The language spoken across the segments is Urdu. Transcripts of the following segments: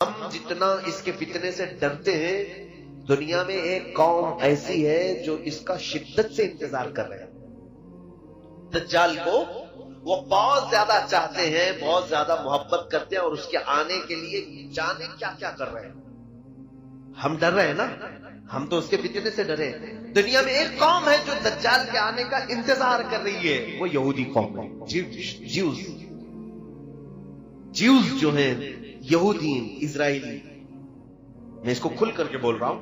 ہم جتنا اس کے فتنے سے ڈرتے ہیں، دنیا میں ایک قوم ایسی ہے جو اس کا شدت سے انتظار کر رہے ہیں۔ دجال کو وہ بہت زیادہ چاہتے ہیں، بہت زیادہ محبت کرتے ہیں، اور اس کے آنے کے لیے جانے کیا کیا کر رہے ہیں۔ ہم ڈر رہے ہیں نا، ہم تو اس کے فتنے سے ڈرے ہیں۔ دنیا میں ایک قوم ہے جو دجال کے آنے کا انتظار کر رہی ہے، وہ یہودی قوم ہے، جیوز جو ہیں، یہودی اسرائیلی۔ میں اس کو کھل کر کے بول رہا ہوں۔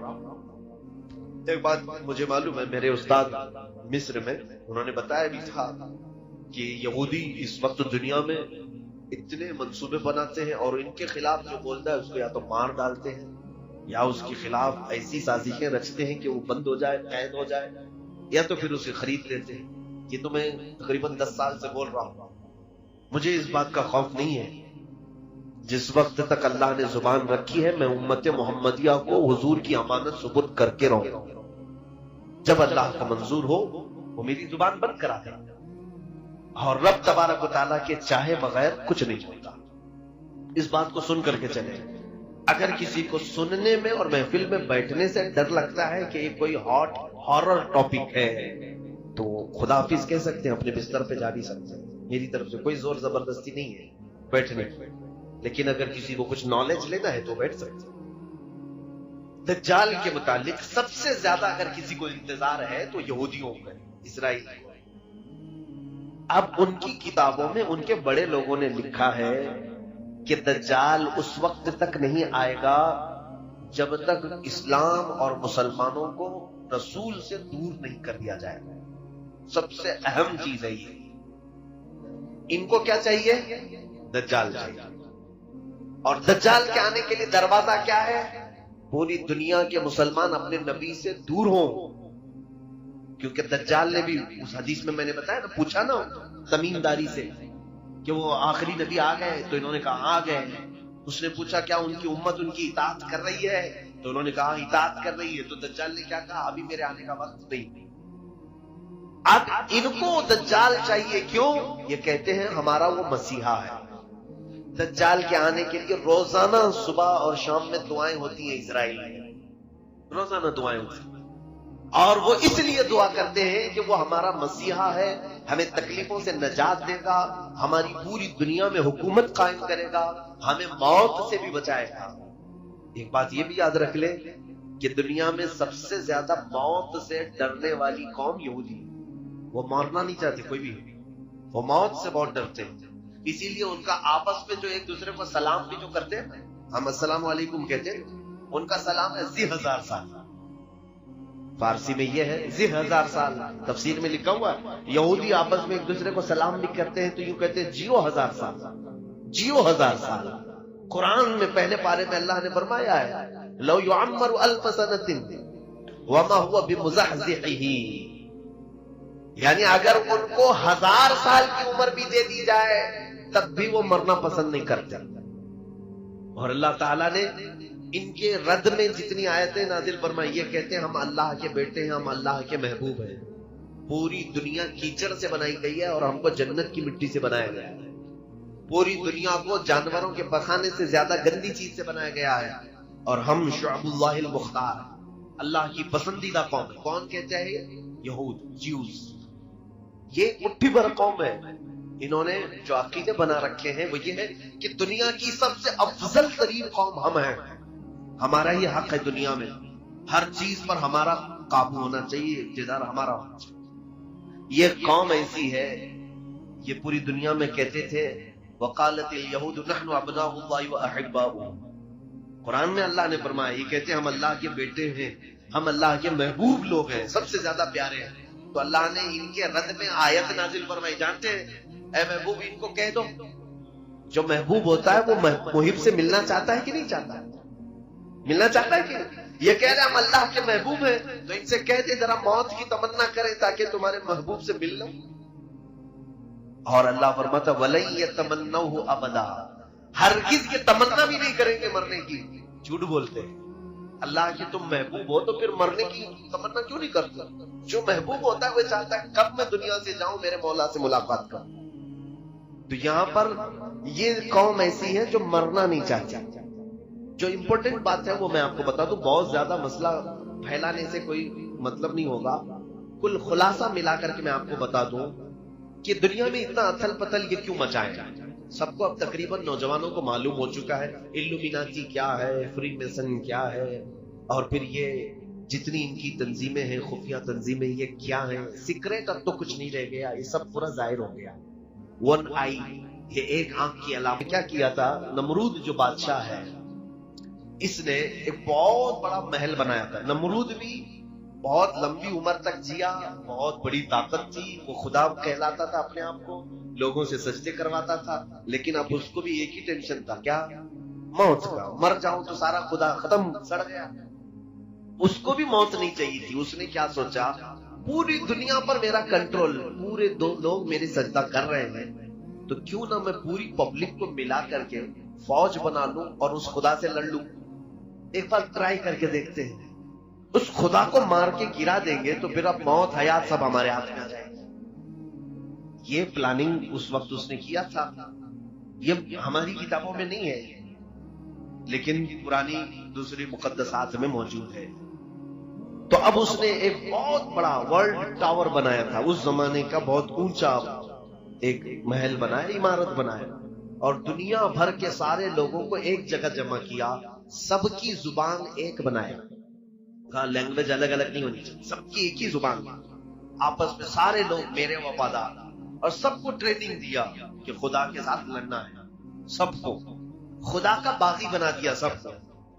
ایک بات مجھے معلوم ہے، میرے استاد مصر میں انہوں نے بتایا بھی تھا کہ یہودی اس وقت دنیا میں اتنے منصوبے بناتے ہیں، اور ان کے خلاف جو بولتا ہے اس کو یا تو مار ڈالتے ہیں، یا اس کے خلاف ایسی سازشیں رچتے ہیں کہ وہ بند ہو جائے، قید ہو جائے، یا تو پھر اسے خرید لیتے ہیں۔ یہ تو میں تقریباً 10 سال سے بول رہا ہوں۔ مجھے اس بات کا خوف نہیں ہے۔ جس وقت تک اللہ نے زبان رکھی ہے، میں امت محمدیہ کو حضور کی امانت سپرد کر کے رہوں گا۔ جب اللہ کا منظور ہو وہ میری زبان بند کرا دے، اور رب تبارک و تعالیٰ کے چاہے بغیر کچھ نہیں ہوتا۔ اس بات کو سن کر کے چلیں۔ اگر کسی کو سننے میں اور محفل میں بیٹھنے سے ڈر لگتا ہے کہ یہ کوئی ہاٹ ہارر ٹاپک ہے، تو خدا حافظ کہہ سکتے ہیں، اپنے بستر پہ جا بھی سکتے ہیں۔ میری طرف سے کوئی زور زبردستی نہیں ہے بیٹھنے کی، لیکن اگر کسی کو کچھ نالج لینا ہے تو بیٹھ سکتے ہیں۔ دجال کے متعلق سب سے زیادہ اگر کسی کو انتظار ہے تو یہودیوں کا، اسرائیل کو۔ اب ان کی کتابوں میں ان کے بڑے لوگوں نے لکھا ہے کہ دجال اس وقت تک نہیں آئے گا جب تک اسلام اور مسلمانوں کو رسول سے دور نہیں کر دیا جائے گا۔ سب سے اہم چیز ہے یہ۔ ان کو کیا چاہیے؟ دجال چاہیے۔ اور دجال کے آنے کے لیے دروازہ کیا ہے؟ پوری دنیا کے مسلمان اپنے نبی سے دور ہوں، کیونکہ دجال نے بھی اس حدیث میں نے بتایا نا، پوچھا نا تمیم داری سے کہ وہ آخری نبی آ گئے، تو انہوں نے کہا آ گئے۔ اس نے پوچھا کیا ان کی امت ان کی اطاعت کر رہی ہے؟ تو انہوں نے کہا اطاعت کر رہی ہے۔ تو دجال نے کیا کہا؟ ابھی میرے آنے کا وقت نہیں۔ اب ان کو دجال چاہیے، کیوں؟ یہ کہتے ہیں ہمارا وہ مسیحا ہے۔ دجال کے آنے کے لیے روزانہ صبح اور شام میں دعائیں ہوتی ہیں اسرائیل میں، روزانہ دعائیں ہوتی ہیں، اور وہ اس لیے دعا کرتے ہیں کہ وہ ہمارا مسیحا ہے، ہمیں تکلیفوں سے نجات دے گا، ہماری پوری دنیا میں حکومت قائم کرے گا، ہمیں موت سے بھی بچائے گا۔ ایک بات یہ بھی یاد رکھ لیں کہ دنیا میں سب سے زیادہ موت سے ڈرنے والی قوم یہودی، وہ مرنا نہیں چاہتے کوئی بھی، وہ موت سے بہت ڈرتے ہیں۔ اسی لیے ان کا آپس میں جو ایک دوسرے کو سلام بھی جو کرتے ہیں، ہم السلام علیکم کہتے ہیں، ان کا سلام ہے ذی 1000 سال۔ فارسی میں یہ ہے ذی 1000 سال، تفسیر میں لکھا ہوا ہے یہودی آپس میں ایک دوسرے کو سلام بھی کرتے ہیں تو یوں کہتے ہیں جیو 1000 سال، جیو 1000 سال۔ قرآن میں پہلے پارے میں اللہ نے فرمایا ہے لو یعمر 1000 سنۃ وما هو بمزحزحہ، یعنی اگر ان کو 1000 سال کی عمر بھی دے دی جائے تب بھی وہ مرنا پسند نہیں کرتے۔ اور اللہ تعالیٰ نے ان کے رد میں جتنی آیتیں نازل فرمائی، یہ کہتے ہیں ہم اللہ کے بیٹے ہیں، ہم اللہ کے محبوب ہیں۔ پوری دنیا کیچڑ سے بنائی گئی ہے اور ہم کو جنت کی مٹی سے بنایا گیا ہے۔ پوری دنیا کو جانوروں کے پخانے سے زیادہ گندی چیز سے بنایا گیا ہے، اور ہم شعب اللہ المختار، اللہ کی پسندیدہ قوم۔ کون کہتا ہے؟ یہود، جیوز۔ یہ مٹھی بھر قوم ہے۔ انہوں نے جو عقیدے بنا رکھے ہیں وہ یہ ہے کہ دنیا کی سب سے افضل ترین قوم ہم ہیں، ہمارا ہی حق ہے دنیا میں، ہر چیز پر ہمارا قابو ہونا چاہیے، اقتدار ہمارا ہونا چاہیے۔ یہ قوم ایسی ہے، یہ پوری دنیا میں کہتے تھے وقالت الیہود نحن ابناء اللہ واحباؤہ۔ قرآن میں اللہ نے فرمایا، یہ کہتے ہیں ہم اللہ کے بیٹے ہیں، ہم اللہ کے محبوب لوگ ہیں، سب سے زیادہ پیارے ہیں۔ تو اللہ نے ان کے رد میں آیت نازل فرمائی، جانتے ہیں اے محبوب ان کو کہہ دو، جو محبوب ہوتا ہے وہ محب سے ملنا چاہتا ہے کہ نہیں چاہتا؟ ملنا چاہتا ہے کہ نہیں؟ یہ کہہ رہے ہم اللہ کے محبوب ہیں، تو ان سے کہہ دے ذرا موت کی تمنا کریں تاکہ تمہارے محبوب سے مل لوں۔ اور اللہ فرماتا وَلَن يَتَمَنَّوْهُ أَبَدًا، ہرگز یہ تمنا بھی نہیں کریں گے مرنے کی۔ جھوٹ بولتے ہیں۔ اللہ کے تم محبوب ہو تو پھر مرنے کی تمنا کیوں نہیں کرتے؟ جو محبوب ہوتا ہے وہ چاہتا ہے کب میں دنیا سے جاؤں میرے مولا سے ملاقات کروں۔ تو یہاں پر یہ قوم ایسی ہے جو مرنا نہیں چاہتی، جو امپورٹنٹ بات ہے وہ میں آپ کو بتا دوں، بہت زیادہ مسئلہ پھیلانے سے کوئی مطلب نہیں ہوگا، کل خلاصہ ملا کر کے میں آپ کو بتا دوں کہ دنیا میں اتنا اتھل پتھل یہ کیوں مچائیں۔ سب کو اب تقریباً نوجوانوں کو معلوم ہو چکا ہے الومیناتی کیا ہے، فری میسن کیا ہے، اور پھر یہ جتنی ان کی تنظیمیں ہیں، خفیہ تنظیمیں، یہ کیا ہیں۔ سیکریٹ اب تو کچھ نہیں رہ گیا، یہ سب پورا ظاہر ہو گیا۔ ون آئی، یہ ایک آنکھ کی علامت۔ کیا کیا تھا نمرود جو بادشاہ ہے، اس نے ایک بہت بڑا محل بنایا تھا۔ نمرود بھی بہت لمبی عمر تک جیا، بہت بڑی طاقت تھی، وہ خدا کہلاتا تھا اپنے آپ کو، لوگوں سے سجدے کرواتا تھا، لیکن اب اس کو بھی ایک ہی ٹینشن تھا، کیا؟ موت کا۔ مر جاؤں تو سارا خدا ختم، سڑ گیا۔ اس کو بھی موت نہیں چاہیے تھی۔ اس نے کیا سوچا، پوری دنیا پر میرا کنٹرول، پورے دو لوگ میرے سجدہ کر رہے ہیں، تو کیوں نہ میں پوری پبلک کو ملا کر کے فوج بنا لوں اور اس خدا سے لڑ لوں۔ ایک بار ٹرائی کر کے دیکھتے ہیں، اس خدا کو مار کے گرا دیں گے تو پھر اب موت حیات سب ہمارے ہاتھ میں آ جائے گی۔ یہ پلاننگ اس وقت اس نے کیا تھا، یہ ہماری کتابوں میں نہیں ہے لیکن پرانی دوسری مقدسات میں موجود ہے۔ تو اب اس نے ایک بہت بڑا ورلڈ ٹاور بنایا تھا، اس زمانے کا بہت اونچا ایک محل بنایا، عمارت بنایا، اور دنیا بھر کے سارے لوگوں کو ایک جگہ جمع کیا، سب کی زبان ایک بنایا۔ کہا لینگویج الگ الگ نہیں ہونی چاہیے، سب کی ایک ہی زبان، آپس میں سارے لوگ میرے وفادار، اور سب کو ٹریننگ دیا کہ خدا کے ساتھ لڑنا ہے، سب کو خدا کا باغی بنا دیا سب کو،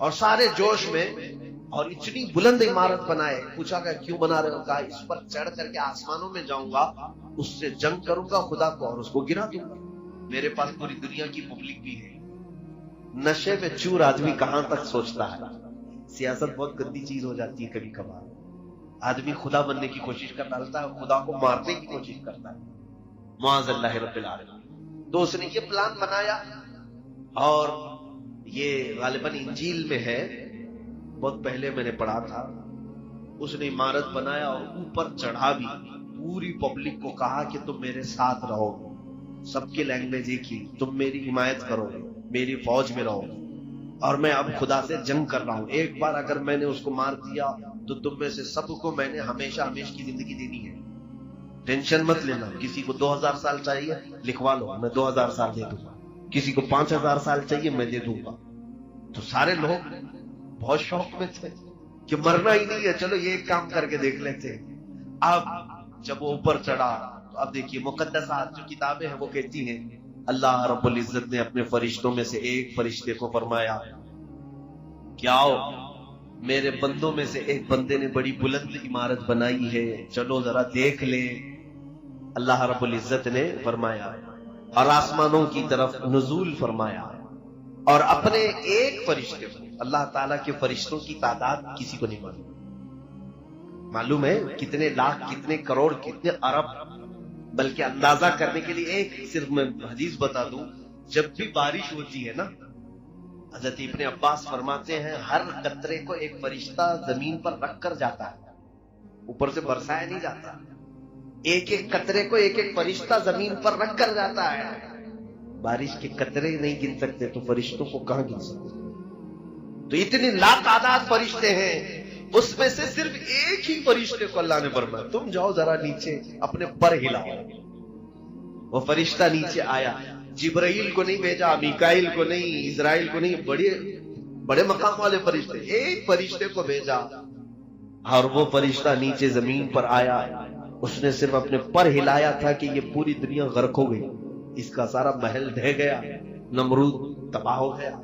اور سارے جوش میں، اور اتنی بلند عمارت بنائے۔ پوچھا کہ کیوں بنا رہے ہو؟ کہا اس پر چڑھ کر کے آسمانوں میں جاؤں گا، اس سے جنگ کروں گا خدا کو اور اس کو گرا دوں گا۔ میرے پاس پوری دنیا کی پبلک بھی ہے۔ نشے میں چور آدمی کہاں تک سوچتا ہے؟ سیاست بہت گندی چیز ہو جاتی ہے کبھی کبھار، آدمی خدا بننے کی کوشش کر ڈالتا ہے، خدا کو مارنے کی کوشش کرتا ہے، معاذ اللہ رب العالمین۔ تو اس نے یہ پلان بنایا، اور یہ غالباً انجیل میں ہے، بہت پہلے میں نے پڑھا تھا۔ اس نے عمارت بنایا اور اوپر چڑھا بھی، پوری پبلک کو کہا کہ تم میرے ساتھ رہو، سب کی لینگویج ایک ہی، تم میری حمایت کرو، میری فوج میں رہو، اور میں اب خدا سے جنگ کر رہا ہوں۔ ایک بار اگر میں نے اس کو مار دیا تو تم میں سے سب کو میں نے ہمیشہ ہمیشہ کی زندگی دینی ہے، ٹینشن مت لینا۔ کسی کو 2000 سال چاہیے لکھوا لو، میں 2000 سال دے دوں گا، کسی کو 5000 سال چاہیے میں دے دوں گا۔ تو سارے لوگ بہت شوق میں تھے کہ مرنا ہی نہیں ہے، چلو یہ ایک کام کر کے دیکھ لیتے۔ اب جب وہ اوپر چڑھا تو اب دیکھیے مقدسات جو کتابیں ہیں وہ کہتی ہیں اللہ رب العزت نے اپنے فرشتوں میں سے ایک فرشتے کو فرمایا کہ آؤ، میرے بندوں میں سے ایک بندے نے بڑی بلند عمارت بنائی ہے، چلو ذرا دیکھ لیں۔ اللہ رب العزت نے فرمایا اور آسمانوں کی طرف نزول فرمایا، اور اپنے ایک فرشتے کو، اللہ تعالیٰ کے فرشتوں کی تعداد کسی کو نہیں معلوم ہے کتنے لاکھ، کتنے کروڑ، کتنے ارب، بلکہ اندازہ کرنے کے لیے ایک صرف میں حدیث بتا دوں، جب بھی بارش ہوتی ہے نا، حضرت ابن عباس فرماتے ہیں ہر قطرے کو ایک فرشتہ زمین پر رکھ کر جاتا ہے، اوپر سے برسایا نہیں جاتا، ایک ایک قطرے کو ایک ایک فرشتہ زمین پر رکھ کر جاتا ہے۔ بارش کے قطرے نہیں گن سکتے تو فرشتوں کو کہاں گن سکتے؟ تو اتنے لاتعداد فرشتے ہیں، اس میں سے صرف ایک ہی فرشتے کو اللہ نے فرمایا تم جاؤ ذرا نیچے اپنے پر ہلاؤ۔ وہ فرشتہ نیچے آیا، جبرائیل کو نہیں بھیجا، میکائیل کو نہیں، اسرائیل کو نہیں، بڑے بڑے مقام والے فرشتے، ایک فرشتے کو بھیجا، اور وہ فرشتہ نیچے زمین پر آیا۔ اس نے صرف اپنے پر ہلایا تھا کہ یہ پوری دنیا غرق ہو گئی، اس کا سارا محل ڈھہ گیا، نمرود تباہ ہو گیا۔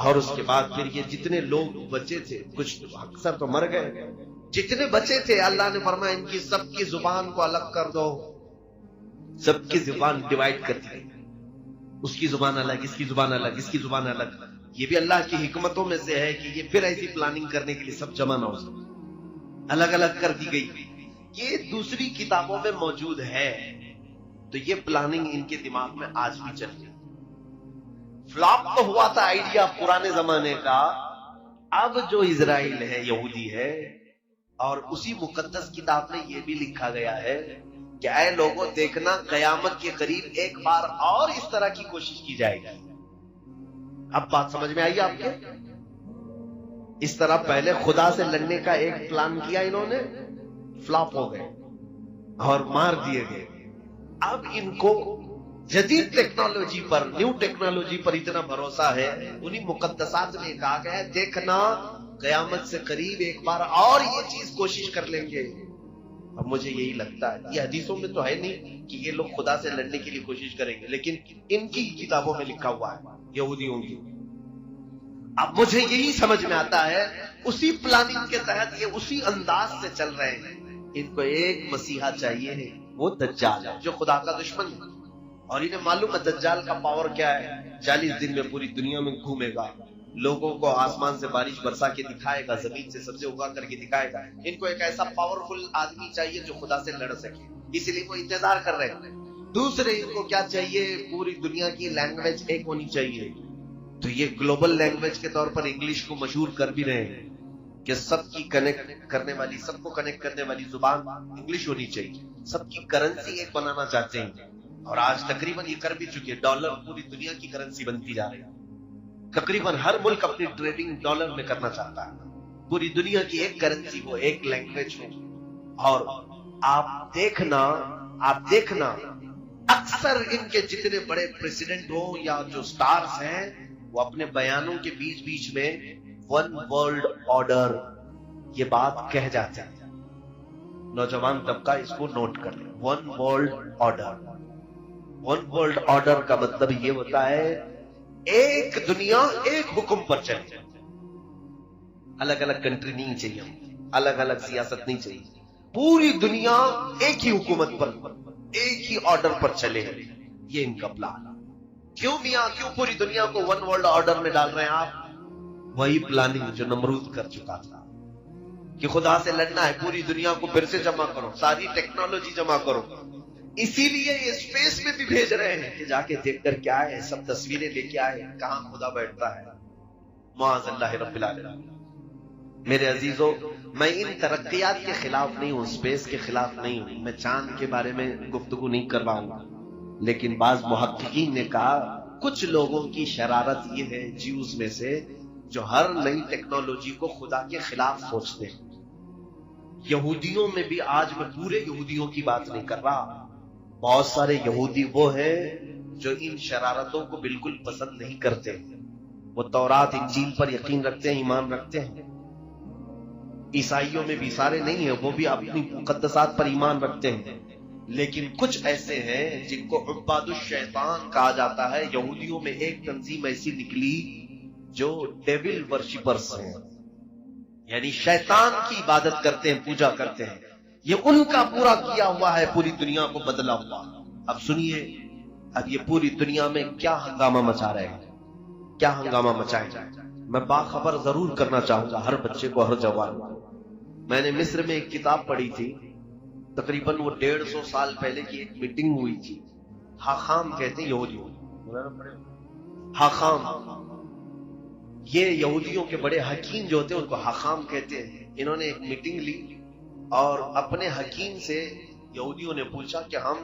اور اس کے بعد پھر یہ جتنے لوگ بچے تھے، کچھ اکثر تو مر گئے، جتنے بچے تھے اللہ نے فرمایا ان کی سب کی زبان کو الگ کر دو، سب کی زبان ڈیوائیڈ کر دی، اس کی زبان الگ، اس کی زبان الگ، اس کی زبان الگ۔ یہ بھی اللہ کی حکمتوں میں سے ہے کہ یہ پھر ایسی پلاننگ کرنے کے لیے سب جمع نہ ہو سکے، الگ الگ کر دی گئی۔ یہ دوسری کتابوں میں موجود ہے، تو یہ پلاننگ ان کے دماغ میں آج بھی چل رہی ہے۔ فلاپ تو ہوا تھا آئیڈیا پرانے زمانے کا، اب جو اسرائیل ہے، یہودی ہے، اور اسی مقدس کتاب میں یہ بھی لکھا گیا ہے کہ اے لوگوں دیکھنا قیامت کے قریب ایک بار اور اس طرح کی کوشش کی جائے گی۔ اب بات سمجھ میں آئی آپ کے؟ اس طرح پہلے خدا سے لڑنے کا ایک پلان کیا انہوں نے، فلاپ ہو گئے اور مار دیے گئے. اب ان کو جدید ٹیکنالوجی پر، نیو ٹیکنالوجی پر اتنا بھروسہ ہے، انہی مقدسات میں کہا گیا ہے دیکھنا قیامت سے قریب ایک بار اور یہ چیز کوشش کر لیں گے. اب مجھے یہی لگتا ہے، یہ حدیثوں میں تو ہے نہیں کہ یہ لوگ خدا سے لڑنے کے لیے کوشش کریں گے، لیکن ان کی کتابوں میں لکھا ہوا ہے یہودیوں کی. اب مجھے یہی سمجھ میں آتا ہے اسی پلاننگ کے تحت یہ اسی انداز سے چل رہے ہیں. ان کو ایک مسیحا چاہیے ہے، وہ دجال ہے جو خدا کا دشمن ہے، اور انہیں معلوم ہے دجال کا پاور کیا ہے. 40 دن میں پوری دنیا میں گھومے گا، لوگوں کو آسمان سے بارش برسا کے دکھائے گا، زمین سے سبزے اگا کر کے دکھائے گا. ان کو ایک ایسا پاورفل آدمی چاہیے جو خدا سے لڑ سکے، اس لیے وہ انتظار کر رہے ہیں. دوسرے ان کو کیا چاہیے؟ پوری دنیا کی لینگویج ایک ہونی چاہیے. تو یہ گلوبل لینگویج کے طور پر انگلش کو مشہور کر بھی رہے ہیں کہ سب کی کنیکٹ کرنے والی، سب کو کنیکٹ کرنے والی زبان انگلش ہونی چاہیے. سب کی کرنسی ایک بنانا چاہتے ہیں، اور آج تقریباً یہ کر بھی چکے. ڈالر پوری دنیا کی کرنسی بنتی جا رہی ہے. تقریباً ہر ملک اپنی ٹریڈنگ ڈالر میں کرنا چاہتا ہے. پوری دنیا کی ایک کرنسی ہو، ایک لینگویج ہو. اور آپ دیکھنا اکثر ان کے جتنے بڑے پریزیڈنٹ ہوں یا جو سٹارز ہیں، وہ اپنے بیانوں کے بیچ میں ون ورلڈ آرڈر یہ بات کہہ جاتے ہیں. نوجوان طبقہ اس کو نوٹ کر لیں، one world order. One world order کا مطلب یہ ہوتا ہے ایک دنیا ایک حکم پر چلے. الگ الگ کنٹری نہیں چاہیے، الگ الگ سیاست نہیں چاہیے. پوری دنیا ایک ہی حکومت پر، ایک ہی آرڈر پر چلے. یہ ان کا پلان. کیوں میاں، کیوں پوری دنیا کو ون ورلڈ آرڈر میں ڈال رہے ہیں آپ؟ وہی پلاننگ جو نمرود کر چکا تھا کہ خدا سے لڑنا ہے، پوری دنیا کو پھر سے جمع کرو، ساری ٹیکنالوجی جمع کرو. اسی لیے یہ اسپیس میں بھی بھیج رہے ہیں کہ جا کے دیکھ کر کیا ہے، سب تصویریں لے کے آئے کہاں خدا بیٹھتا ہے. معاذ اللہ رب العالمین. میرے عزیزوں، میں ان ترقیات کے خلاف نہیں ہوں، اسپیس کے خلاف نہیں ہوں. میں چاند کے بارے میں گفتگو نہیں کر رہا ہوں، لیکن بعض محققین نے کہا کچھ لوگوں کی شرارت یہ ہے جیوز میں سے جو ہر نئی ٹیکنالوجی کو خدا کے خلاف سوچتے ہیں. یہودیوں میں بھی، آج میں پورے یہودیوں کی بات نہیں کر رہا، بہت سارے یہودی وہ ہیں جو ان شرارتوں کو بالکل پسند نہیں کرتے. وہ تورات انجیل پر یقین رکھتے ہیں، ایمان رکھتے ہیں. عیسائیوں میں بھی سارے نہیں ہیں، وہ بھی اپنی مقدسات پر ایمان رکھتے ہیں. لیکن کچھ ایسے ہیں جن کو عباد الشیطان کہا جاتا ہے. یہودیوں میں ایک تنظیم ایسی نکلی جو ڈیول ورشپرز ہیں، یعنی شیطان کی عبادت کرتے ہیں، پوجا کرتے ہیں. یہ ان کا پورا کیا ہوا ہے، پوری دنیا کو بدلا ہوا. اب سنیے، اب یہ پوری دنیا میں کیا ہنگامہ مچا رہے ہیں، کیا ہنگامہ مچائے جائے. میں باخبر ضرور کرنا چاہوں گا ہر بچے کو، ہر جوان کو. میں نے مصر میں ایک کتاب پڑھی تھی، تقریباً وہ 150 سال پہلے کی ایک میٹنگ ہوئی تھی. حاخام کہتے ہیں یہودیوں، حاخام. یہ یہودیوں کے بڑے حکیم جو ہوتے ہیں ان کو حاخام کہتے ہیں. انہوں نے ایک میٹنگ لی اور اپنے حکیم سے یہودیوں نے پوچھا کہ ہم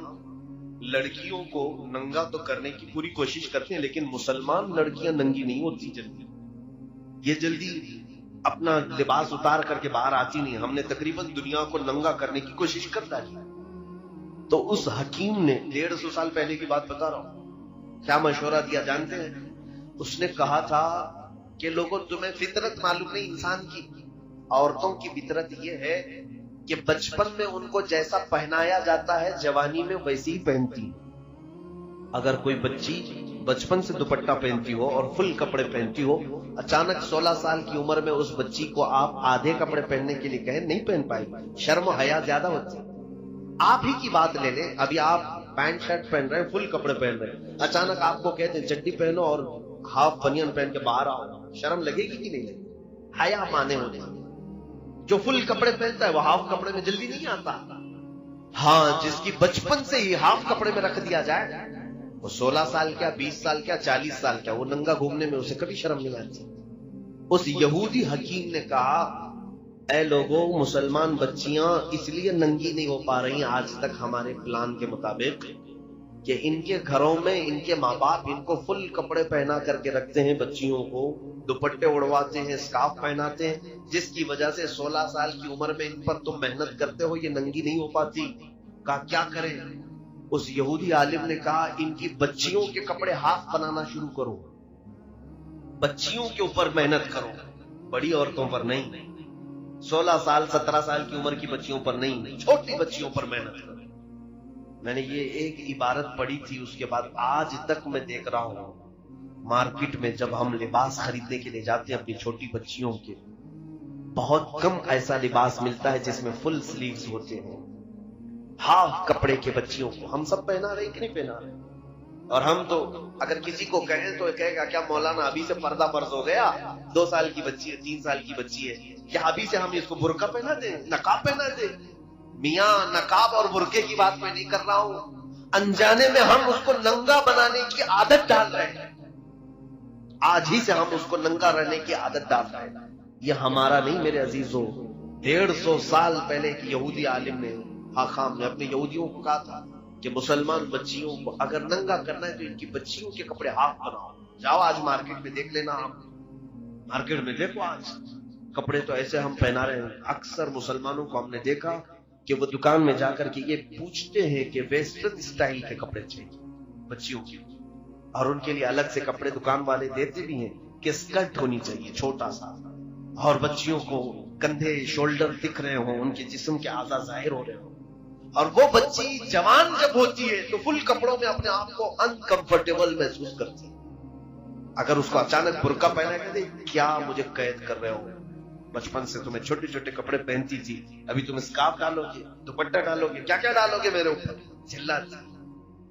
لڑکیوں کو ننگا تو کرنے کی پوری کوشش کرتے ہیں، لیکن مسلمان لڑکیاں ننگی نہیں ہوتی جلدی، یہ جلدی اپنا لباس اتار کر کے باہر آتی نہیں. ہم نے تقریباً دنیا کو ننگا کرنے کی کوشش کرتا ہے. تو اس حکیم نے 150 سال پہلے کی بات بتا رہا ہوں، کیا مشورہ دیا جانتے ہیں؟ اس نے کہا تھا کہ لوگوں، تمہیں فطرت معلوم نہیں انسان کی. عورتوں کی فطرت یہ ہے کہ بچپن میں ان کو جیسا پہنایا جاتا ہے جوانی میں ویسی ہی پہنتی. اگر کوئی بچی بچپن سے دوپٹہ پہنتی ہو اور فل کپڑے پہنتی ہو، اچانک 16 سال کی عمر میں اس بچی کو آپ آدھے کپڑے پہننے کے لیے کہیں، نہیں پہن پائے. شرم و حیا زیادہ ہوتی. آپ ہی کی بات لے لیں، ابھی آپ پینٹ شرٹ پہن رہے ہیں، فل کپڑے پہن رہے ہیں، اچانک آپ کو کہتے ہیں چڈی پہنو اور ہاف بنیان پہن کے باہر آؤ، شرم لگے گی کہ نہیں لگے گی؟ حیا مانے ہونے. جو فل کپڑے پہنتا ہے وہ ہاف کپڑے میں جلدی نہیں آتا. ہاں، جس کی بچپن سے ہی ہاف کپڑے میں رکھ دیا جائے، وہ 16 سال کیا، 20 سال کیا، 40 سال کیا، وہ ننگا گھومنے میں اسے کبھی شرم نہیں آتی. اس یہودی حکیم نے کہا، اے لوگوں، مسلمان بچیاں اس لیے ننگی نہیں ہو پا رہی آج تک ہمارے پلان کے مطابق کہ ان کے گھروں میں ان کے ماں باپ ان کو فل کپڑے پہنا کر کے رکھتے ہیں، بچیوں کو دوپٹے اڑواتے ہیں، اسکارف پہناتے ہیں، جس کی وجہ سے 16 سال کی عمر میں ان پر تم محنت کرتے ہو، یہ ننگی نہیں ہو پاتی۔ کہا کیا کریں؟ اس یہودی عالم نے کہا ان کی بچیوں کے کپڑے ہاتھ بنانا شروع کرو، بچیوں کے اوپر محنت کرو، بڑی عورتوں پر نہیں، 16 سال 17 سال کی عمر کی بچیوں پر نہیں، چھوٹی بچیوں پر محنت کرو۔ میں نے یہ ایک عبارت پڑھی تھی، اس کے بعد آج تک میں دیکھ رہا ہوں مارکیٹ میں جب ہم لباس خریدنے کے لیے جاتے ہیں اپنی چھوٹی بچیوں کے، بہت کم ایسا لباس ملتا ہے جس میں فل سلیوز ہوتے ہیں، ہاف کپڑے کے بچیوں کو ہم سب پہنا رہے کہ نہیں پہنا رہے؟ اور ہم تو اگر کسی کو کہیں تو کہے گا کیا مولانا ابھی سے پردہ فرض ہو گیا؟ 2 سال کی بچی ہے، 3 سال کی بچی ہے، کیا ابھی سے ہم اس کو برقع پہنا دیں، نقاب پہنا دیں؟ میاں نقاب اور برقعے کی بات میں نہیں کر رہا ہوں، انجانے میں ہم اس کو ننگا بنانے کی عادت ڈال رہے ہیں، آج ہی سے ہم اس کو ننگا رہنے کی عادت ڈال رہے ہیں۔ یہ ہمارا نہیں میرے عزیزوں، 150 سال پہلے ایک یہودی عالم نے، حاخام نے اپنے یہودیوں کو کہا تھا کہ مسلمان بچیوں کو اگر ننگا کرنا ہے تو ان کی بچیوں کے کپڑے ہاف بناؤ۔ جاؤ آج مارکیٹ میں دیکھ لینا، آپ مارکیٹ میں دیکھو آج کپڑے تو ایسے ہم پہنا رہے ہیں۔ اکثر مسلمانوں کو ہم نے دیکھا کہ وہ دکان میں جا کر کے یہ پوچھتے ہیں کہ ویسٹرن سٹائل کے کپڑے چاہیے بچیوں کے، اور ان کے لیے الگ سے کپڑے دکان والے دیتے بھی ہیں کہ اسکرٹ ہونی چاہیے چھوٹا سا، اور بچیوں کو کندھے شولڈر دکھ رہے ہوں، ان کے جسم کے اعضاء ظاہر ہو رہے ہوں، اور وہ بچی جوان جب ہوتی ہے تو فل کپڑوں میں اپنے آپ کو انکمفرٹیبل محسوس کرتی ہے۔ اگر اس کو اچانک برقع پہنا کے دے، کیا مجھے قید کر رہے ہو؟ بچپن سے تمہیں چھوٹے چھوٹے کپڑے پہنتی تھی، ابھی تم اسکارف ڈالو گے، دوپٹہ ڈالو گے، کیا کیا ڈالو گے میرے اوپر؟ چلاتی۔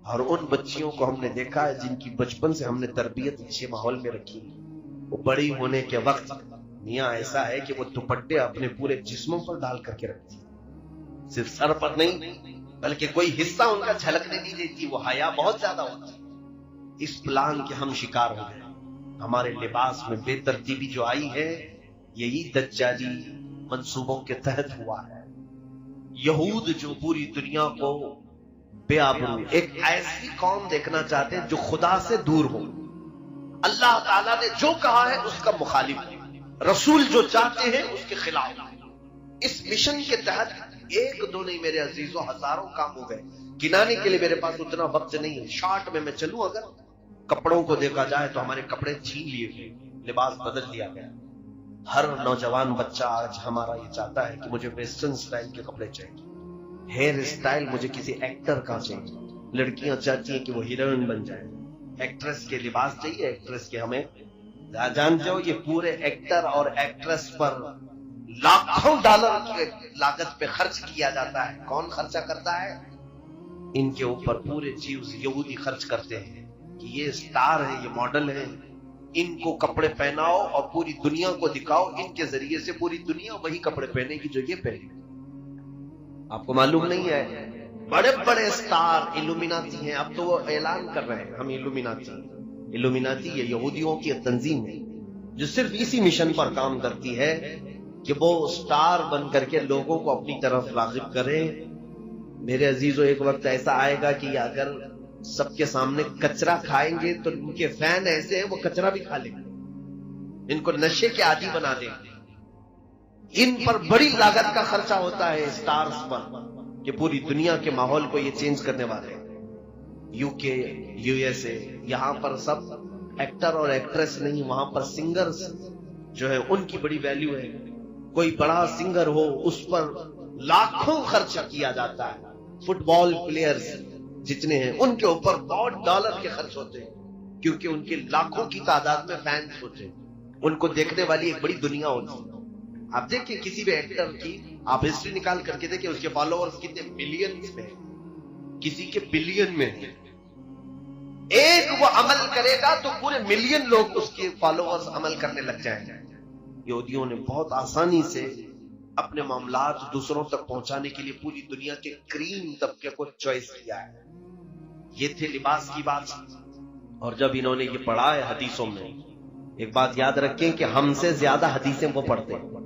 اور ان بچیوں کو ہم نے دیکھا ہے جن کی بچپن سے ہم نے تربیت اچھے ماحول میں رکھی، وہ بڑی ہونے کے وقت میاں ایسا ہے کہ وہ دوپٹے اپنے پورے جسموں پر ڈال کر کے رکھتی، صرف سر پر نہیں بلکہ کوئی حصہ ان کا جھلکنے نہیں دیتی، وہ حیا بہت زیادہ ہوتی۔ اس پلان کے ہم شکار ہو گئے، ہمارے لباس میں بے ترتیبی جو آئی ہے یہی دجالی منصوبوں کے تحت ہوا ہے۔ یہود جو پوری دنیا کو بے آبرو، ایک ایسی قوم دیکھنا چاہتے ہیں جو خدا سے دور ہو، اللہ تعالیٰ نے جو کہا ہے اس کا مخالف ہے، رسول جو چاہتے ہیں اس کے خلاف۔ اس مشن کے تحت ایک دو نہیں میرے عزیزوں، ہزاروں کام ہو گئے، گنانے کے لیے میرے پاس اتنا وقت نہیں ہے۔ شارٹ میں چلوں، اگر کپڑوں کو دیکھا جائے تو ہمارے کپڑے چھین لیے گئے، لباس بدل دیا گیا۔ ہر نوجوان بچہ آج ہمارا یہ چاہتا ہے کہ مجھے ویسٹرن سٹائل کے کپڑے چاہیے، ہیئر سٹائل مجھے کسی ایکٹر کا چاہیے، لڑکیاں چاہتی ہیں کہ وہ ہیروئن بن جائے، ایکٹریس کے لباس چاہیے، ایکٹریس کے ہمیں جانتے ہو یہ پورے ایکٹر اور ایکٹریس پر لاکھوں ڈالر کی لاگت پہ خرچ کیا جاتا ہے۔ کون خرچہ کرتا ہے؟ ان کے اوپر پورے چیز یہودی خرچ کرتے ہیں کہ یہ سٹار ہے، یہ ماڈل ہے، ان کو کپڑے پہناؤ اور پوری دنیا کو دکھاؤ، ان کے ذریعے سے پوری دنیا وہی کپڑے پہنے گی جو یہ پہنے۔ آپ کو معلوم نہیں ہے بڑے بڑے سٹار الومیناتی ہیں، اب تو وہ اعلان کر رہے ہیں ہم الومیناتی ہیں۔ الومیناتی یہ یہودیوں کی تنظیم ہے جو صرف اسی مشن پر کام کرتی ہے کہ وہ سٹار بن کر کے لوگوں کو اپنی طرف راغب کرے۔ میرے عزیزوں، ایک وقت ایسا آئے گا کہ اگر سب کے سامنے کچرا کھائیں گے تو ان کے فین ایسے ہیں وہ کچرا بھی کھا لیں گے، ان کو نشے کے عادی بنا دیں گے۔ ان پر بڑی لاگت کا خرچہ ہوتا ہے سٹارز پر کہ پوری دنیا کے ماحول کو یہ چینج کرنے والے ہیں۔ یو کے، یو ایس اے، یہاں پر سب ایکٹر اور ایکٹریس نہیں، وہاں پر سنگرز جو ہے ان کی بڑی ویلیو ہے۔ کوئی بڑا سنگر ہو اس پر لاکھوں خرچہ کیا جاتا ہے۔ فٹ بال پلیئرز جتنے ہیں ان کے اوپر بہت ڈالر کے خرچ ہوتے ہیں کیونکہ ان کے لاکھوں کی تعداد میں فینس ہوتے ہیں، ان کو دیکھنے والی ایک بڑی دنیا ہوتی ہے۔ آپ دیکھیں کسی بھی ایکٹر کی آپ ہسٹری نکال کر کے دیکھیں، اس کے فالوورز کتنے ملینز میں، کسی کے بلین میں، ایک وہ عمل کرے گا تو پورے ملین لوگ اس کے فالوورز عمل کرنے لگ جائیں گے۔ یہودیوں نے بہت آسانی سے اپنے معاملات دوسروں تک پہنچانے کے لیے پوری دنیا کے کریم طبقے کو چوائس کیا ہے۔ یہ تھے لباس کی بات، اور جب انہوں نے یہ پڑھا ہے حدیثوں میں، ایک بات یاد رکھیں کہ ہم سے زیادہ حدیثیں وہ پڑھتے ہیں۔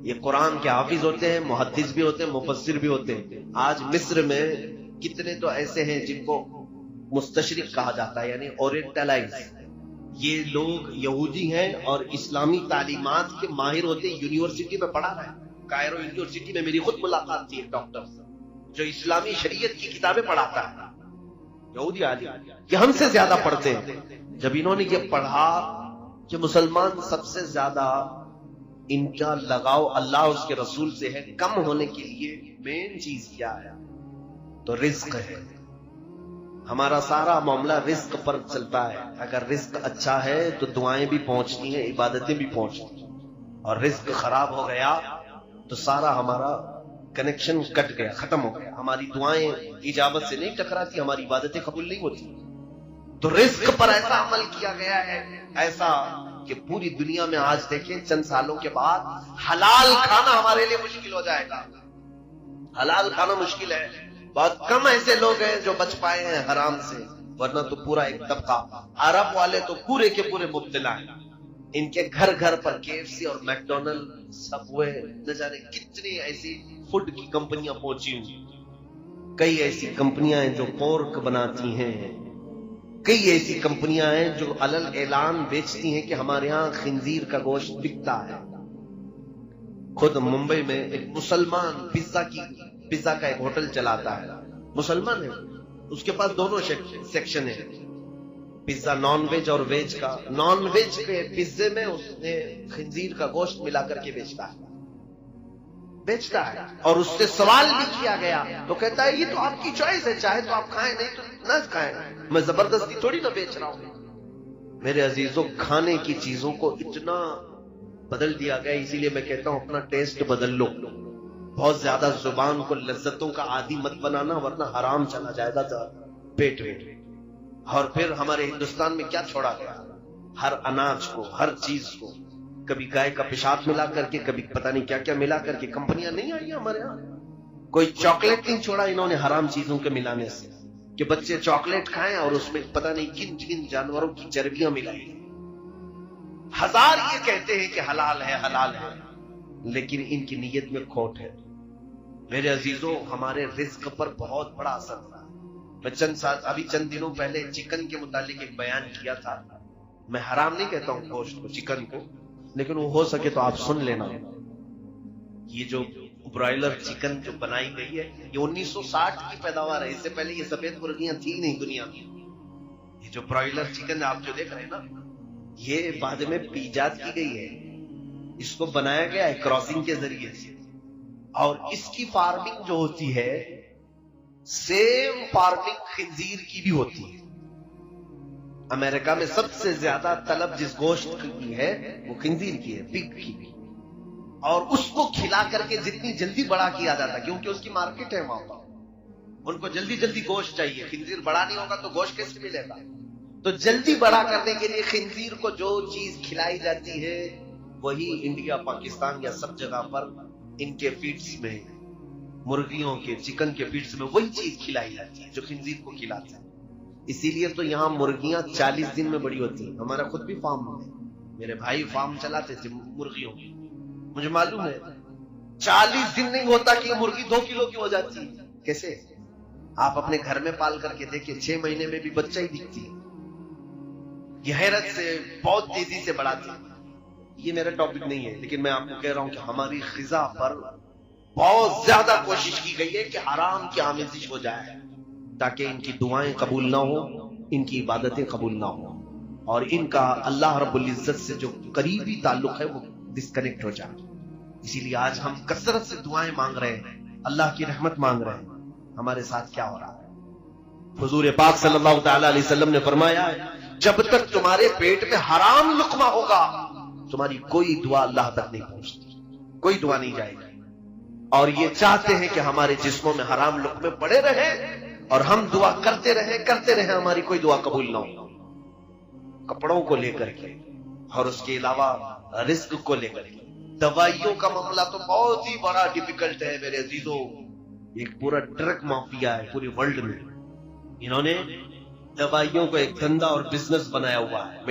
یہ قرآن کے حافظ ہوتے ہیں، محدث بھی ہوتے ہیں، مفسر بھی ہوتے ہیں۔ آج مصر میں کتنے تو ایسے ہیں جن کو مستشرق کہا جاتا ہے، یعنی اورینٹلائز. یہ لوگ یہودی ہیں اور اسلامی تعلیمات کے ماہر ہوتے ہیں. یونیورسٹی میں پڑھا رہا ہے، کائرو یونیورسٹی میں میری خود ملاقات تھی ایک ڈاکٹر سے جو اسلامی شریعت کی کتابیں پڑھاتا ہے، یہودی عالم، کہ ہم سے زیادہ پڑھتے ہیں. جب انہوں نے یہ پڑھا کہ مسلمان سب سے زیادہ ان کا لگاؤ اللہ اس کے رسول سے ہے، کم ہونے کے لیے مین چیز کیا ہے تو رزق ہے. ہمارا سارا معاملہ رزق پر چلتا ہے. اگر رزق اچھا ہے تو دعائیں بھی پہنچتی ہیں، عبادتیں بھی پہنچتی ہیں، اور رزق خراب ہو گیا تو سارا ہمارا کنیکشن کٹ گیا، ختم ہو گیا. ہماری دعائیں اجابت سے نہیں ٹکراتی، ہماری عبادتیں قبول نہیں ہوتی. تو رزق پر ایسا عمل کیا گیا ہے، ایسا کہ پوری دنیا میں آج دیکھیں چند سالوں کے بعد حلال کھانا ہمارے لیے مشکل ہو جائے گا. حلال کھانا مشکل ہے. بہت کم ایسے لوگ ہیں جو بچ پائے ہیں حرام سے، ورنہ تو پورا ایک طبقہ. عرب والے تو پورے کے پورے مبتلا ہیں. ان کے گھر گھر پر KFC اور میکڈونلڈ، سب وہ نہ جانے کتنی ایسی فوڈ کی کمپنیاں پہنچی ہوئی. کئی ایسی کمپنیاں ہیں جو پورک بناتی ہیں، کئی ایسی کمپنیاں ہیں جو علل اعلان بیچتی ہیں کہ ہمارے ہاں خنزیر کا گوشت بکتا ہے. خود ممبئی میں ایک مسلمان پیزا کا ایک ہوٹل چلاتا ہے، مسلمان ہے، اس کے پاس دونوں سیکشن ہے، پیزا نان ویج اور ویج کا. نان ویج کے پیزے میں اس نے خنزیر کا گوشت ملا کر کے بیچتا ہے. اور اس سے سوال بھی کیا گیا تو کہتا ہے یہ تو آپ کی چوائس ہے، چاہے تو آپ کھائیں، نہیں تو نہ کھائیں، میں زبردستی تھوڑی نہ بیچ رہا ہوں. میرے عزیزوں، کھانے کی چیزوں کو اتنا بدل دیا گیا، اسی لیے میں کہتا ہوں اپنا ٹیسٹ بدل لو. بہت زیادہ زبان کو لذتوں کا عادی مت بنانا، ورنہ حرام چلا جائے گا پیٹ میں. اور پھر ہمارے ہندوستان میں کیا چھوڑا گیا؟ ہر اناج کو، ہر چیز کو کبھی گائے کا پیشاب ملا کر کے، کبھی پتہ نہیں کیا کیا ملا کر کے. کمپنیاں نہیں آئی ہمارے ہاں، کوئی چاکلیٹ نہیں چھوڑا انہوں نے حرام چیزوں کے ملانے سے، کہ بچے چاکلیٹ کھائیں اور اس میں پتہ نہیں کن کن جانوروں کی چربیاں ملائی. ہزار یہ کہتے ہیں کہ حلال ہے حلال ہے، لیکن ان کی نیت میں کھوٹ ہے. میرے عزیزوں، ہمارے رزق پر بہت بڑا اثر ہوا. میں چند دنوں پہلے چکن کے متعلق ایک بیان کیا تھا. میں حرام نہیں کہتا ہوں گوشت کو، چکن کو، لیکن وہ ہو سکے تو آپ سن لینا. یہ جو برائلر چکن جو بنائی گئی ہے، یہ 1960 کی پیداوار ہے. اس سے پہلے یہ سفید مرغیاں تھی نہیں دنیا میں. یہ جو برائلر چکن آپ جو دیکھ رہے ہیں نا، یہ بعد میں ایجاد کی گئی ہے. اس کو بنایا گیا ہے کراسنگ کے ذریعے سے. اور اس کی فارمنگ جو ہوتی ہے، سیم فارمنگ خنزیر کی بھی ہوتی ہے. امریکہ میں سب سے زیادہ طلب جس گوشت کی ہے وہ خنزیر کی ہے، پگ کی بھی. اور اس کو کھلا کر کے جتنی جلدی بڑا کیا جاتا، کیونکہ اس کی مارکیٹ ہے وہاں پر، ان کو جلدی جلدی گوشت چاہیے. خنزیر بڑا نہیں ہوگا تو گوشت کیسے ملے گا؟ تو جلدی بڑا کرنے کے لیے خنزیر کو جو چیز کھلائی جاتی ہے وہی انڈیا، پاکستان یا سب جگہ پر ان کے فیڈز میں، مرغیوں کے، چکن کے فیڈز میں وہی چیز کھلائی جاتی ہے جو خنزیر کو کھلاتے ہیں. اسی لیے تو یہاں مرغیاں 40 دن میں بڑی ہوتی ہیں. ہمارا خود بھی فارم ہے، میرے بھائی فارم چلاتے تھے مرغیوں کی، مجھے معلوم ہے 40 دن نہیں ہوتا کہ مرغی 2 کلو کی ہو جاتی ہے. کیسے؟ آپ اپنے گھر میں پال کر کے دیکھیں، 6 مہینے میں بھی بچہ ہی دکھتی ہے. یہ حیرت سے بہت تیزی سے بڑھاتی ہے. یہ میرا ٹاپک نہیں ہے، لیکن میں آپ کو کہہ رہا ہوں کہ ہماری غذا پر بہت زیادہ کوشش کی گئی ہے کہ حرام کی آمیزش ہو جائے، تاکہ ان کی دعائیں قبول نہ ہو، ان کی عبادتیں قبول نہ ہو، اور ان کا اللہ رب العزت سے جو قریبی تعلق ہے وہ ڈسکنیکٹ ہو جائے. اسی لیے آج ہم کثرت سے دعائیں مانگ رہے ہیں، اللہ کی رحمت مانگ رہے ہیں. ہمارے ساتھ کیا ہو رہا ہے؟ حضور پاک صلی اللہ تعالی علیہ وسلم نے فرمایا، جب تک تمہارے پیٹ میں حرام لقمہ ہوگا تمہاری کوئی دعا اللہ تک نہیں پہنچتی، کوئی دعا نہیں جائے گی. اور یہ چاہتے ہیں کہ ہمارے جسموں میں حرام لقمے پڑے رہے اور ہم دعا کرتے رہے، ہماری کوئی دعا قبول نہ ہو. کپڑوں کو لے کر کے اور اس کے علاوہ رزق کو لے کر کے. دوائیوں کا معاملہ تو بہت ہی بڑا ڈیفیکلٹ ہے میرے عزیزوں. ایک پورا ڈرگ مافیا ہے پورے ورلڈ میں. انہوں نے دوائیوں کو ایک دھندا اور بزنس بنایا ہوا ہے.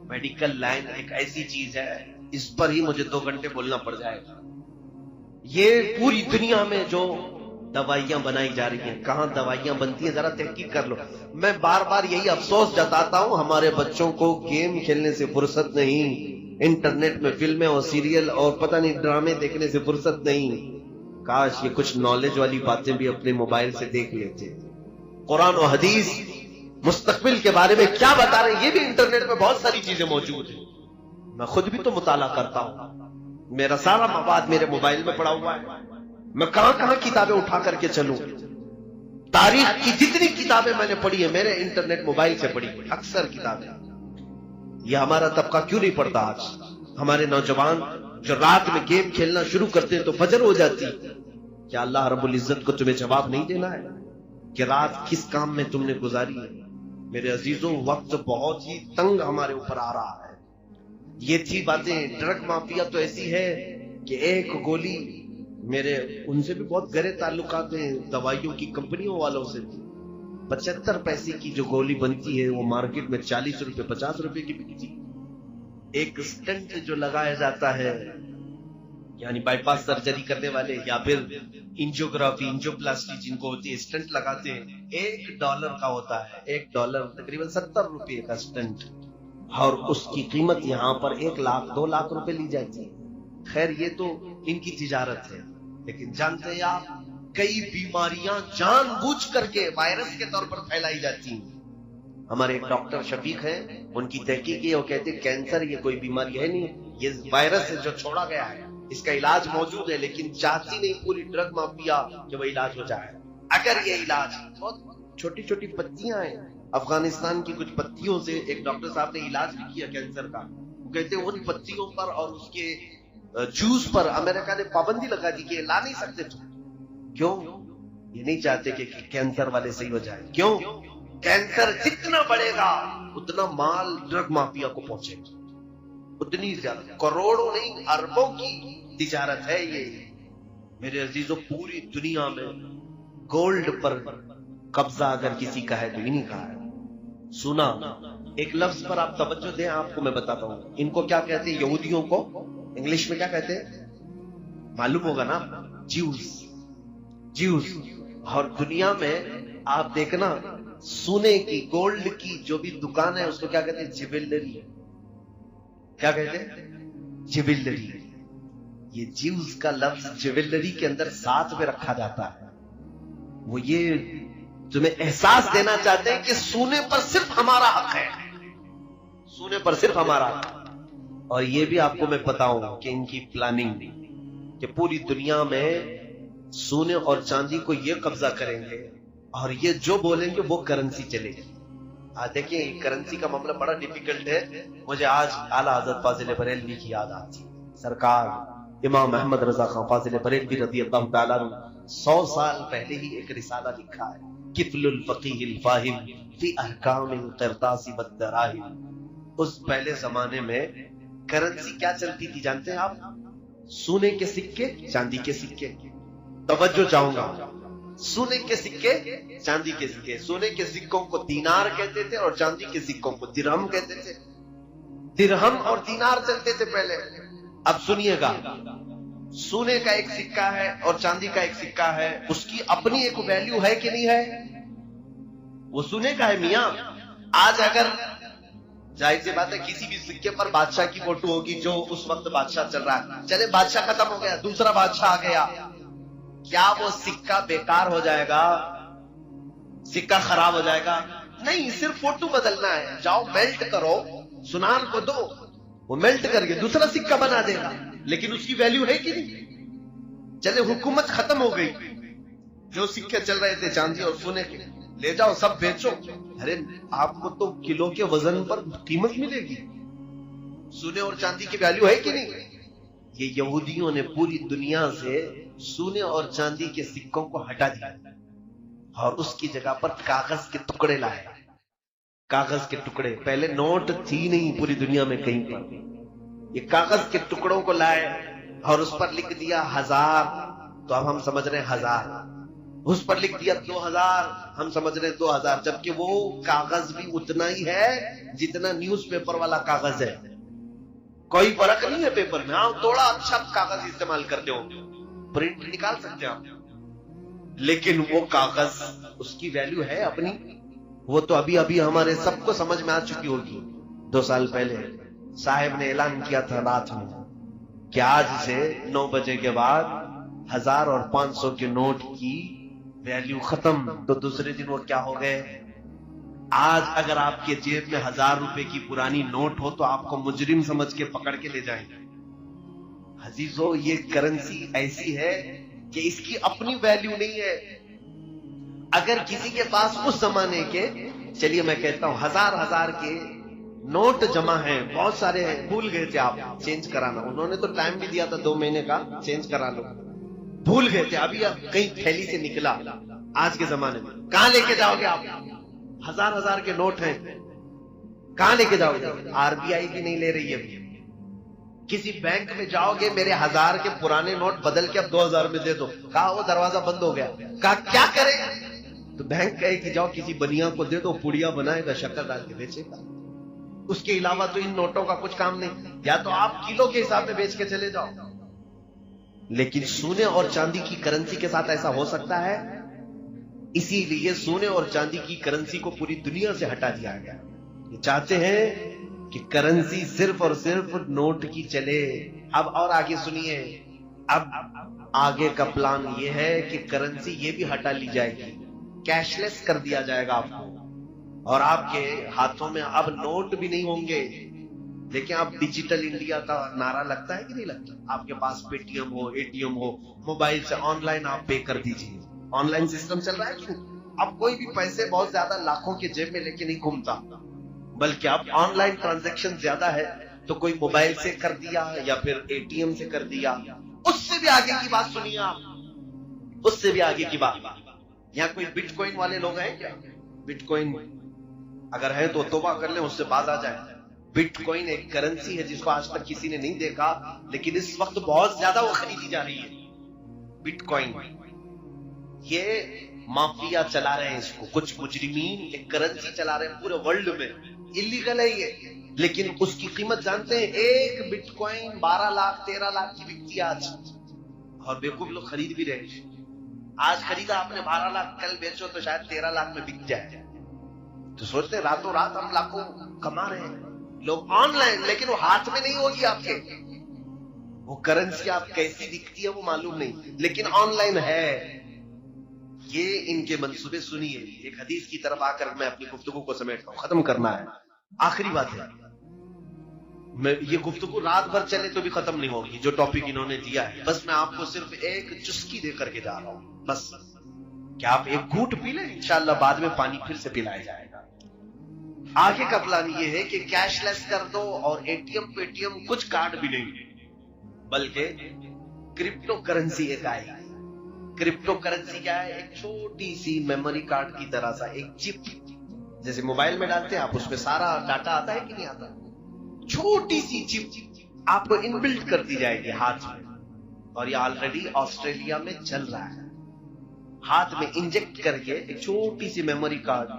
میڈیکل لائن ایک ایسی چیز ہے، اس پر ہی مجھے 2 گھنٹے بولنا پڑ جائے گا. یہ پوری دنیا میں جو دوائیاں بنائی جا رہی ہیں. کہاں دوائیاں بنتی ہیں ذرا تحقیق کر لو. میں بار بار یہی افسوس جتاتا ہوں ہمارے بچوں کو گیم کھیلنے سے فرصت نہیں, انٹرنیٹ میں فلمیں اور سیریل اور پتہ نہیں ڈرامے دیکھنے سے فرصت نہیں. کاش یہ کچھ نالج والی باتیں بھی اپنے موبائل سے دیکھ لیتے. قرآن و حدیث مستقبل کے بارے میں کیا بتا رہے ہیں یہ بھی انٹرنیٹ میں بہت ساری چیزیں موجود ہیں. میں خود بھی تو مطالعہ کرتا ہوں, میرا سارا مواد میرے موبائل میں پڑا ہوا ہے. میں کہاں کہاں کتابیں اٹھا کر کے چلوں. تاریخ کی جتنی کتابیں میں نے پڑھی ہیں میرے انٹرنیٹ موبائل سے پڑھی, اکثر کتابیں. یہ ہمارا طبقہ کیوں نہیں پڑھتا آج؟ ہمارے نوجوان جو رات میں گیم کھیلنا شروع کرتے ہیں تو فجر ہو جاتی. کیا اللہ رب العزت کو تمہیں جواب نہیں دینا ہے کہ رات کس کام میں تم نے گزاری ہے؟ میرے عزیزوں وقت بہت ہی تنگ ہمارے اوپر آ رہا ہے. یہ تھی باتیں. ڈرگ مافیا تو ایسی ہے کہ ایک گولی, میرے ان سے بھی بہت گہرے تعلقات ہیں دوائیوں کی کمپنیوں والوں سے. 75 پیسے کی جو گولی بنتی ہے وہ مارکیٹ میں 40 روپے 50 روپے کی بکتی. ایک سٹنٹ جو لگایا جاتا ہے, یعنی بائی پاس سرجری کرنے والے یا پھر انجیوگرافی انجیوپلاسٹی جن کو ہوتی ہے, سٹنٹ لگاتے ہیں, $1 کا ہوتا ہے. $1 تقریباً 70 روپے کا سٹنٹ, اور اس کی قیمت یہاں پر 1 لاکھ 2 لاکھ روپے لی جاتی ہے. خیر یہ تو ان کی تجارت ہے, لیکن جانتے ہیں آپ کئی بیماریاں جان بوجھ کر کے وائرس کے طور پر پھیلائی جاتی ہیں. ہمارے ایک ڈاکٹر شفیق ہیں, ان کی تحقیق ہے, وہ کہتے ہیں کینسر یہ کوئی بیماری ہے نہیں, یہ وائرس ہے جو چھوڑا گیا ہے, اس کا علاج موجود ہے, لیکن چاہتی نہیں پوری ڈرگ مافیا کہ وہ علاج ہو جائے. اگر یہ علاج, بہت چھوٹی چھوٹی پتیاں ہیں, افغانستان کی کچھ پتیوں سے ایک ڈاکٹر صاحب نے علاج بھی کیا کینسر کا. وہ کہتے ہیں ان پتیوں پر اور اس کے جوس پر امریکہ نے پابندی لگا دی کہ لا نہیں سکتے تم. کیوں؟ یہ نہیں چاہتے کہ کینسر والے صحیح ہو جائے. کیوں؟ کینسر جتنا بڑھے گا اتنا مال ڈرگ مافیا کو پہنچے گا, اتنی زیادہ, کروڑوں نہیں اربوں کی تجارت ہے یہ. میرے عزیزوں پوری دنیا میں گولڈ پر قبضہ اگر کسی کا ہے تو انہیں کا ہے. سنا ایک لفظ پر آپ توجہ دیں, آپ کو میں بتاتا ہوں. ان کو کیا کہتے ہیں یہودیوں کو انگلش میں کیا کہتے ہیں معلوم ہوگا نا, جیوز. جیوز. اور دنیا میں آپ دیکھنا سونے کی گولڈ کی جو بھی دکان ہے اس کو کیا کہتے ہیں جیولری. کیا کہتے ہیں جیولری. یہ جیوز کا لفظ جیولری کے اندر ساتھ میں رکھا جاتا ہے. وہ یہ تمہیں احساس دینا چاہتے ہیں کہ سونے پر صرف ہمارا حق ہے, سونے پر صرف ہمارا حق. اور یہ بھی آپ کو میں بتاؤں کہ ان کی پلاننگ کہ پوری دنیا میں سونے اور چاندی کو یہ قبضہ کریں گے اور یہ جو بولیں گے وہ کرنسی چلے گی. آج دیکھیں کرنسی کا معاملہ بڑا ڈیفیکلٹ ہے. مجھے آج اعلیٰ حضرت فاضل بریلوی کی یاد آتی. سرکار امام احمد رضا خان فاضل بریلوی رضی اللہ تعالیٰ عنہ 100 سال پہلے ہی ایک رسالہ لکھا ہے, کفل الفقیہ الفاہم فی احکام القرطاس والدراہم. اس پہلے زمانے میں کرنسی کیا چلتی تھی جانتے ہیں آپ؟ سونے کے سکے چاندی کے سکے. توجہ چاہوں گا, سونے کے سکے چاندی کے سکے. سونے کے سکوں کو دینار کہتے تھے اور چاندی کے سکوں کو درہم کہتے تھے. درہم اور دینار چلتے تھے پہلے. اب سنیے گا, سونے کا ایک سکہ ہے اور چاندی کا ایک سکہ ہے, اس کی اپنی ایک ویلیو ہے کہ نہیں ہے؟ وہ سونے کا ہے میاں. آج اگر ظاہر سی بات ہے کسی بھی سکے پر بادشاہ کی فوٹو ہوگی جو اس وقت بادشاہ چل رہا ہے, چلے بادشاہ ختم ہو گیا دوسرا بادشاہ آ گیا, کیا وہ سکہ بیکار ہو جائے گا؟ سکہ خراب ہو جائے گا؟ نہیں, صرف فوٹو بدلنا ہے. جاؤ میلٹ کرو, سنان کو دو, وہ میلٹ کر کے دوسرا سکہ بنا دے گا, لیکن اس کی ویلیو ہے کہ نہیں؟ چلے حکومت ختم ہو گئی, جو سکے چل رہے تھے چاندی اور سونے کے لے جاؤ سب بیچو. ارے آپ کو تو کلو کے وزن پر قیمت ملے گی. سونے اور چاندی کی ویلیو ہے کہ نہیں؟ یہ یہودیوں نے پوری دنیا سے سونے اور چاندی کے سکوں کو ہٹا دیا اور اس کی جگہ پر کاغذ کے ٹکڑے لائے. کاغذ کے ٹکڑے, پہلے نوٹ تھی نہیں پوری دنیا میں کہیں پر. یہ کاغذ کے ٹکڑوں کو لائے اور اس پر لکھ دیا 1000, تو اب ہم سمجھ رہے ہیں 1000. اس پر لکھ دیا 2000, ہم سمجھ رہے ہیں 2000, جبکہ وہ کاغذ بھی اتنا ہی ہے جتنا نیوز پیپر والا کاغذ ہے. کوئی فرق نہیں ہے پیپر میں. ہاں تھوڑا اچھا کاغذ استعمال کرتے ہو, پرنٹ نکال سکتے ہیں آپ. لیکن وہ کاغذ اس کی ویلیو ہے اپنی. وہ تو ابھی ابھی ہمارے سب کو سمجھ میں آ چکی ہوگی. 2 سال پہلے صاحب نے اعلان کیا تھا رات میں کہ آج سے 9 بجے کے بعد 1000 اور 500 کے نوٹ کی ویلیو ختم. تو دوسرے دن وہ کیا ہو گئے؟ آج اگر آپ کے جیب میں 1000 روپے کی پرانی نوٹ ہو تو آپ کو مجرم سمجھ کے پکڑ کے لے جائیں گے. عزیزو، یہ کرنسی ایسی ہے کہ اس کی اپنی ویلیو نہیں ہے. اگر کسی کے پاس اس زمانے کے، چلیے میں کہتا ہوں 1000 کے نوٹ جمع ہیں، بہت سارے ہیں، بھول گئے تھے آپ چینج کرانا، انہوں نے تو ٹائم بھی دیا تھا 2 مہینے کا، چینج کرا لو، بھول گئے تھے، ابھی کہیں تھیلی سے نکلا. آج کے زمانے میں کہاں لے کے جاؤ گے آپ؟ 1000 کے نوٹ ہیں، کہاں لے کے جاؤ گے؟ RBI بھی نہیں لے رہی ہے. ابھی کسی بینک میں جاؤ گے، میرے 1000 کے پرانے نوٹ بدل کے اب 2000 میں دے دو، کہا وہ دروازہ بند ہو گیا. کہا کیا کرے؟ تو بینک کہے کہ جاؤ کسی بنیا کو دے دو، پڑیا بنائے گا، شکر ڈال کے بیچے گا. اس کے علاوہ تو ان نوٹوں کا کچھ کام نہیں. یا تو آپ کلو کے حساب میں بیچ کے چلے جاؤ. لیکن سونے اور چاندی کی کرنسی کے ساتھ ایسا ہو سکتا ہے؟ اسی لیے سونے اور چاندی کی کرنسی کو پوری دنیا سے ہٹا دیا گیا. یہ چاہتے ہیں کہ کرنسی صرف اور صرف نوٹ کی چلے. اب اور آگے سنیے، اب آگے کا پلان یہ ہے کہ کرنسی یہ بھی ہٹا لی جائے گی، کیش لیس کر دیا جائے گا آپ کو، اور آپ کے ہاتھوں میں اب نوٹ بھی نہیں ہوں گے. لیکن اب ڈیجیٹل انڈیا کا نعرہ لگتا ہے کہ نہیں لگتا؟ آپ کے پاس پے ٹی ایم ہو، ATM ہو، موبائل سے آن لائن آپ پے کر دیجیے. آن لائن سسٹم چل رہا ہے کہ نہیں؟ اب کوئی بھی پیسے بہت زیادہ لاکھوں کے جیب میں لے کے نہیں گھومتا، بلکہ اب آن لائن ٹرانزیکشن زیادہ ہے تو کوئی موبائل سے کر دیا یا پھر ATM سے کر دیا. اس سے بھی آگے کی بات سنیے آپ، اس سے بھی آگے کی بات. یہاں کوئی بٹ کوئن والے لوگ ہیں کیا؟ بٹ کوئن اگر ہے تو توبہ کر لیں، اس سے باز آ جائے. بٹ کوئن ایک کرنسی ہے جس کو آج تک کسی نے نہیں دیکھا، لیکن اس وقت بہت زیادہ وہ خریدی جا رہی ہے. بٹ کوئن یہ مافیا چلا رہے ہیں اس کو، کچھ مجرمین ایک کرنسی چلا رہے ہیں پورے ورلڈ میں. اللیگل ہے یہ، لیکن اس کی قیمت جانتے ہیں؟ ایک بٹ کوئن 12 لاکھ 13 لاکھ کی بکتی ہے آج، اور بیوقوف لوگ خرید بھی رہے. آج خریدا آپ نے 12 لاکھ، کل بیچو تو شاید 13 لاکھ میں بک جائے. تو سوچتے راتوں رات ہم لاکھوں کما رہے ہیں لوگ آن لائن، لیکن وہ ہاتھ میں نہیں ہوگی آپ کے. وہ کرنسی آپ کیسی دکھتی ہے وہ معلوم نہیں، لیکن آن لائن ہے. یہ ان کے منصوبے سنیے. ایک حدیث کی طرف آ کر میں اپنی گفتگو کو سمیٹتا ہوں، ختم کرنا ہے، آخری بات ہے. یہ گفتگو رات بھر چلے تو بھی ختم نہیں ہوگی جو ٹاپک انہوں نے دیا ہے. بس میں آپ کو صرف ایک چسکی دے کر کے جا رہا ہوں، بس کہ آپ ایک گھونٹ پی لیں، انشاءاللہ بعد میں پانی پھر سے پلایا جائے گا. آگے کا پلان یہ ہے کہ کیش لیس کر دو، اور ATM پے ٹی ایم کچھ کارڈ بھی نہیں، بلکہ کرپٹو کرنسی ایک آئے گی. کرپٹو کرنسی کیا ہے؟ ایک چھوٹی سی میموری کارڈ کی طرح سا ایک چپ، جیسے موبائل میں ڈالتے ہیں آپ، اس میں سارا ڈاٹا آتا ہے کہ نہیں آتا؟ چھوٹی سی چپ آپ کو ان بلٹ کر دی جائے گی ہاتھ میں، اور یہ آلریڈی آسٹریلیا میں چل رہا ہے. ہاتھ میں انجیکٹ کر کے ایک چھوٹی سی میموری کارڈ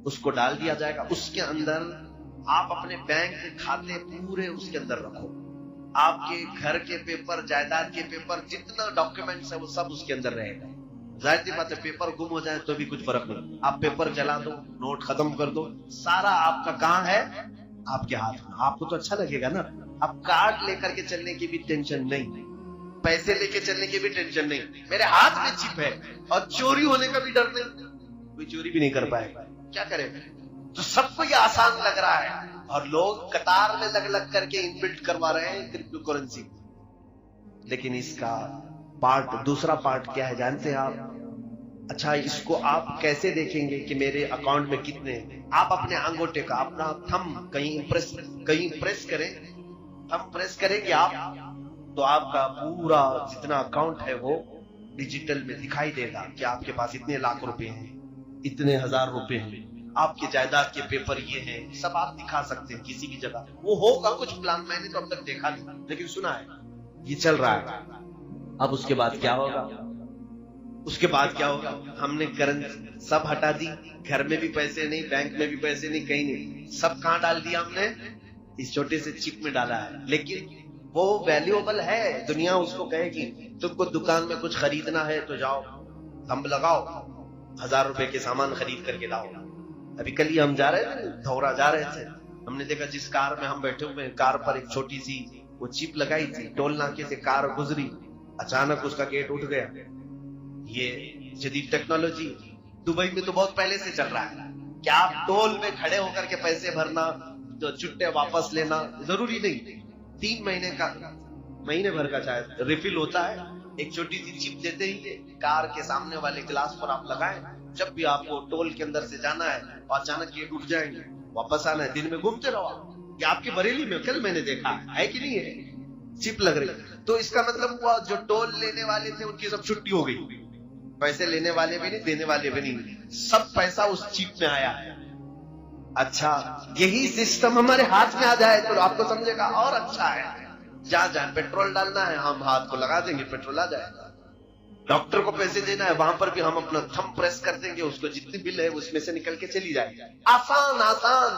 اس کو ڈال دیا جائے گا. اس کے اندر آپ اپنے بینک کھاتے پورے اس کے اندر رکھو، آپ کے گھر کے پیپر، جائیداد کے پیپر، جتنا ڈاکیومنٹس ہے وہ سب اس کے اندر رہے گا. ظاہر سی بات ہے پیپر گم ہو جائے تو بھی کچھ فرق نہیں، آپ پیپر جلا دو، نوٹ ختم کر دو، سارا آپ کا کہاں ہے؟ آپ کے ہاتھ میں. آپ کو تو اچھا لگے گا نا. اب کارڈ لے کر کے چلنے کی بھی ٹینشن نہیں، پیسے لے کے چلنے کی بھی ٹینشن نہیں، میرے ہاتھ میں چپ ہے، اور چوری ہونے کا بھی ڈر نہیں، کوئی چوری بھی نہیں کر پائے گا. کیا کرے؟ تو سب کو یہ آسان لگ رہا ہے، اور لوگ قطار میں لگ کر کے انبلٹ کروا رہے ہیں کرپٹو کرنسی. لیکن اس کا دوسرا پارٹ کیا ہے جانتے ہیں آپ؟ اچھا، اس کو آپ کیسے دیکھیں گے کہ میرے اکاؤنٹ میں کتنے ہیں؟ آپ اپنے انگوٹے کا اپنا تھم کہیں پریس کریں، تھم پریس کریں گے آپ تو آپ کا پورا جتنا اکاؤنٹ ہے وہ ڈیجیٹل میں دکھائی دے گا کہ آپ کے پاس اتنے لاکھ روپے ہیں، اتنے ہزار روپے ہیں، آپ کے جائیداد کے پیپر یہ ہیں، سب آپ دکھا سکتے ہیں کسی بھی جگہ. وہ ہوگا کچھ پلان، میں نے تو اب تک دیکھا نہیں، لیکن سنا ہے یہ چل رہا ہے. اب اس کے بعد کیا ہوگا؟ اس کے بعد کیا ہوگا؟ ہم نے کرنسی سب ہٹا دی، گھر میں بھی پیسے نہیں، بینک میں بھی پیسے نہیں، کہیں نہیں، سب کہاں ڈال دیا ہم نے؟ اس چھوٹے سے چپ میں ڈالا ہے. لیکن وہ ویلیوبل ہے، دنیا اس کو کہے گی تم کو دکان میں کچھ خریدنا ہے تو جاؤ تھمب لگاؤ, 1000 روپے کے سامان خرید کر کے لاؤ. ابھی کل ہی ہم جا رہے تھے, دھورا جا رہے تھے, ہم نے دیکھا جس کار میں ہم بیٹھے ہوئے, کار پر ایک چھوٹی سی وہ چپ لگائی تھی, ٹول ناکے سے کار گزری, اچانک اس کا گیٹ اٹھ گیا. یہ جدید ٹیکنالوجی دبئی میں تو بہت پہلے سے چل رہا ہے کہ آپ ٹول میں کھڑے ہو کر کے پیسے بھرنا, جو چٹے واپس لینا ضروری نہیں. 3 مہینے بھر کا شاید ریفل ہوتا ہے, ایک چھوٹی سی چپ دیتے ہی کار کے سامنے والے گلاس پر آپ لگائیں, جب بھی آپ کو ٹول کے اندر سے جانا ہے اور اچانک گیٹ اٹھ جائیں گے, واپس آنا ہے, دن میں گھومتے رہو. یہ آپ کی بریلی میں کل میں نے دیکھا ہے کہ نہیں ہے, چپ لگ رہی. تو اس کا مطلب ہوا جو ٹول لینے والے تھے ان کی سب چھٹی ہو گئی, پیسے لینے والے بھی نہیں, دینے والے بھی نہیں, سب پیسہ اس چپ میں آیا. اچھا, یہی سسٹم ہمارے ہاتھ میں آ جائے تو آپ کو سمجھے گا اور اچھا ہے. جہاں جہاں پیٹرول ڈالنا ہے ہم ہاتھ کو لگا دیں گے, پیٹرول آ جائے گا. ڈاکٹر کو پیسے دینا ہے وہاں پر بھی ہم اپنا تھم پریس کر دیں گے, اس کو جتنی بل ہے اس میں سے نکل کے چلی جائے گی. آسان آسان,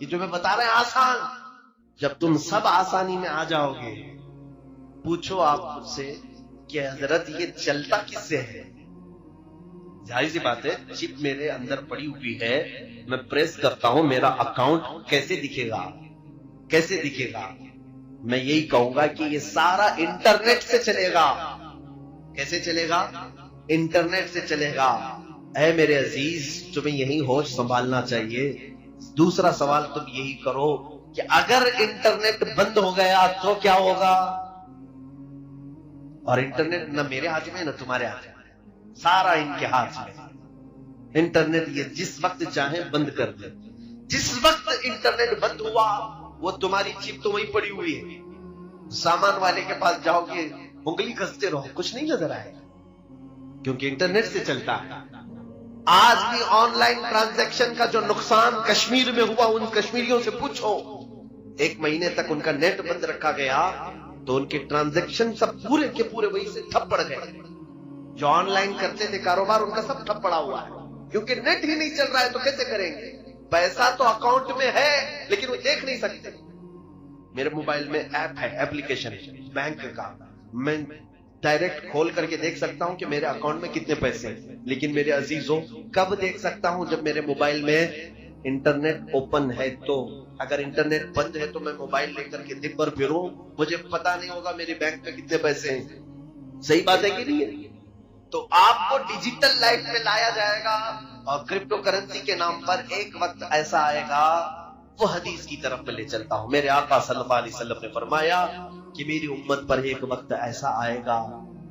یہ جو میں بتا رہے ہیں آسان. جب تم سب آسانی میں آ جاؤ گے, پوچھو آپ مجھ سے کہ حضرت یہ چلتا کس سے ہے؟ ظاہر سی بات ہے, چپ میرے اندر پڑی ہوئی ہے, میں پریس کرتا ہوں, میرا اکاؤنٹ کیسے دکھے گا, کیسے دکھے گا؟ میں یہی کہوں گا کہ یہ سارا انٹرنیٹ سے چلے گا. کیسے چلے گا؟ انٹرنیٹ سے چلے گا. اے میرے عزیز, تمہیں یہی ہوش سنبھالنا چاہیے. دوسرا سوال تم یہی کرو کہ اگر انٹرنیٹ بند ہو گیا تو کیا ہوگا؟ اور انٹرنیٹ نہ میرے ہاتھ میں نہ تمہارے ہاتھ میں, سارا ان کے ہاتھ میں. انٹرنیٹ یہ جس وقت چاہے بند کر دے. جس وقت انٹرنیٹ بند ہوا وہ تمہاری چپ تو وہیں پڑی ہوئی ہے. سامان والے کے پاس جاؤ گے, انگلی کستے رہو, کچھ نہیں نظر آئے گا, کیونکہ انٹرنیٹ سے چلتا ہے. آج بھی آن لائن ٹرانزیکشن کا جو نقصان کشمیر میں ہوا, ان کشمیریوں سے پوچھو. 1 مہینے تک ان کا نیٹ بند رکھا گیا تو ان کے ٹرانزیکشن سب پورے کے پورے وہی سے ٹھپ پڑ گئے. جو آن لائن کرتے تھے کاروبار, ان کا سب ٹھپ پڑا ہوا ہے, کیونکہ نیٹ ہی نہیں چل رہا ہے. تو کیسے کریں گے؟ پیسہ تو اکاؤنٹ میں ہے لیکن وہ دیکھ نہیں سکتے. میرے موبائل میں ایپ ہے, ایپلیکیشن بینک کا, میں ڈائریکٹ کھول کر کے دیکھ سکتا ہوں کہ میرے اکاؤنٹ میں کتنے پیسے ہیں. لیکن میرے عزیزوں, کب دیکھ سکتا ہوں؟ جب میرے موبائل میں انٹرنیٹ اوپن ہے. تو اگر انٹرنیٹ بند ہے تو میں موبائل لے کر کے دن بھر پھروں, مجھے پتا نہیں ہوگا میرے بینک میں کتنے پیسے ہیں. صحیح بات ہے کہ نہیں ہے؟ تو آپ کو ڈیجیٹل لائف میں لایا جائے گا, اور کرپٹو کرنسی کے نام پر ایک وقت ایسا آئے گا, وہ حدیث کی طرف میں لے چلتا ہوں. میرے آقا صلی اللہ علیہ وسلم نے فرمایا کہ میری امت پر ایک وقت ایسا آئے گا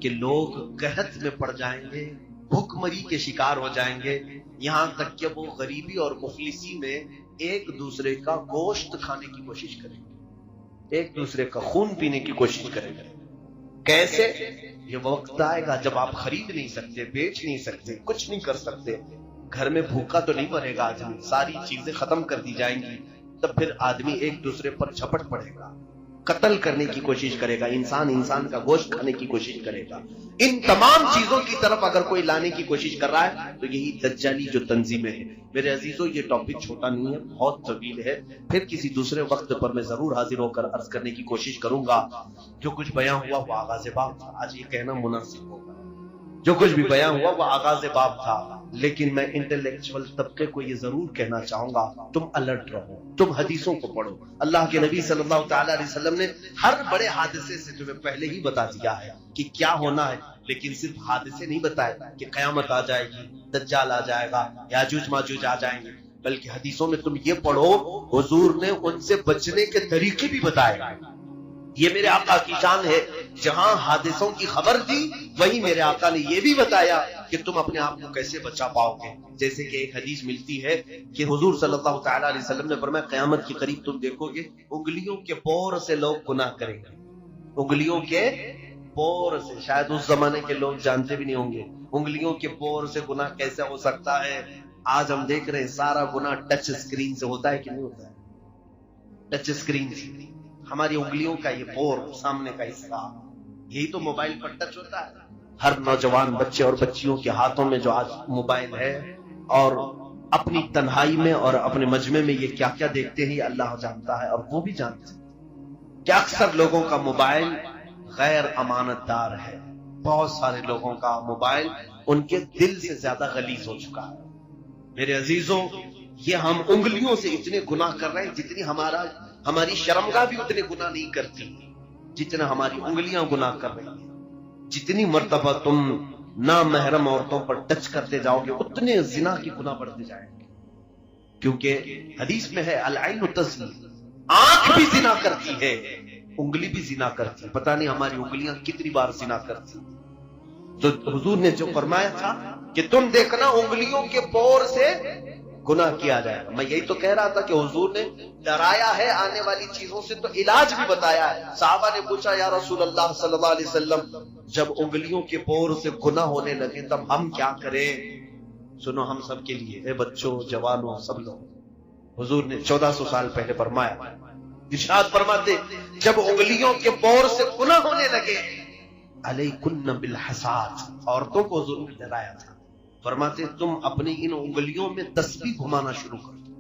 کہ لوگ قحط میں پڑ جائیں گے, بھوک مری کے شکار ہو جائیں گے, یہاں تک کہ وہ غریبی اور مفلسی میں ایک دوسرے کا گوشت کھانے کی کوشش کریں گے, ایک دوسرے کا خون پینے کی کوشش کریں گے. کیسے؟ یہ وقت آئے گا جب آپ خرید نہیں سکتے, بیچ نہیں سکتے, کچھ نہیں کر سکتے. گھر میں بھوکا تو نہیں مرے گا آدمی, ساری چیزیں ختم کر دی جائیں گی. تب پھر آدمی ایک دوسرے پر جھپٹ پڑے گا, قتل کرنے کی کوشش کرے گا, انسان کا گوشت کھانے کی کوشش کرے گا. ان تمام چیزوں کی طرف اگر کوئی لانے کی کوشش کر رہا ہے تو یہی دجالی جو تنظیمیں ہیں. میرے عزیزوں, یہ ٹاپک چھوٹا نہیں ہے, بہت طویل ہے. پھر کسی دوسرے وقت پر میں ضرور حاضر ہو کر عرض کرنے کی کوشش کروں گا. جو کچھ بیان ہوا وہ آغاز باب تھا, آج یہ کہنا مناسب ہوگا. جو کچھ بھی بیان ہوا وہ آغاز باب تھا, لیکن میں انٹلیکچوئل طبقے کو یہ ضرور کہنا چاہوں گا, تم الرٹ رہو, تم حدیثوں کو پڑھو. اللہ کے نبی صلی اللہ تعالی علیہ وسلم نے ہر بڑے حادثے سے تمہیں پہلے ہی بتا دیا ہے کہ کیا ہونا ہے, لیکن صرف حادثے نہیں بتائے کہ قیامت آ جائے گی, دجال آ جائے گا, یاجوج ماجوج آ جائیں گے, بلکہ حدیثوں میں تم یہ پڑھو حضور نے ان سے بچنے کے طریقے بھی بتائے. یہ میرے آقا کی شان ہے, جہاں حادثوں کی خبر دی وہی میرے آقا نے یہ بھی بتایا کہ تم اپنے آپ کو کیسے بچا پاؤ گے. جیسے کہ ایک حدیث ملتی ہے کہ حضور صلی اللہ تعالی علیہ وسلم نے فرمایا قیامت کے قریب تم دیکھو گے انگلیوں کے پور سے لوگ گناہ کریں گے, انگلیوں کے پور سے. شاید اس زمانے کے لوگ جانتے بھی نہیں ہوں گے انگلیوں کے پور سے گناہ کیسے ہو سکتا ہے. آج ہم دیکھ رہے ہیں سارا گناہ ٹچ اسکرین سے ہوتا ہے کہ نہیں ہوتا ہے, ٹچ اسکرین سے. ہماری انگلیوں کا یہ پور سامنے کا حصہ, یہی تو موبائل پر ٹچ ہوتا ہے. ہر نوجوان بچے اور بچیوں کے ہاتھوں میں جو آج موبائل ہے, اور اپنی تنہائی میں اور اپنے مجمع میں یہ کیا کیا دیکھتے ہیں یہ اللہ جانتا ہے, اور وہ بھی جانتے ہیں کہ اکثر لوگوں کا موبائل غیر امانت دار ہے. بہت سارے لوگوں کا موبائل ان کے دل سے زیادہ غلیظ ہو چکا ہے۔ میرے عزیزوں، یہ ہم انگلیوں سے اتنے گناہ کر رہے ہیں جتنی ہماری شرمگاہ بھی اتنے گناہ نہیں کرتی جتنا ہماری انگلیاں گناہ کر رہی ہیں۔ جتنی مرتبہ تم نامحرم عورتوں پر ٹچ کرتے جاؤ گے اتنے زنا کی گناہ بڑھتے جائیں گے، کیونکہ حدیث میں ہے العین تزنی، آنکھ بھی زنا کرتی ہے، انگلی بھی زنا کرتی ہے۔ پتہ نہیں ہماری انگلیاں کتنی بار زنا کرتی۔ تو حضور نے جو فرمایا تھا کہ تم دیکھنا انگلیوں کے پور سے گناہ کیا جائے گا، میں یہی تو کہہ رہا تھا کہ حضور نے ڈرایا ہے آنے والی چیزوں سے تو علاج بھی بتایا ہے۔ صحابہ نے پوچھا یا رسول اللہ صلی اللہ علیہ وسلم، جب انگلیوں کے پور سے گناہ ہونے لگے تب ہم کیا کریں؟ سنو ہم سب کے لیے، اے بچوں، جوانوں، سب لوگ، حضور نے 1400 سال پہلے فرمایا، ارشاد فرماتے جب انگلیوں کے پور سے گناہ ہونے لگے علیکن بالحساد، عورتوں کو حضور نے ڈرایا تھا، فرماتے تم اپنی ان انگلیوں میں تسبیح گھمانا شروع کر دو،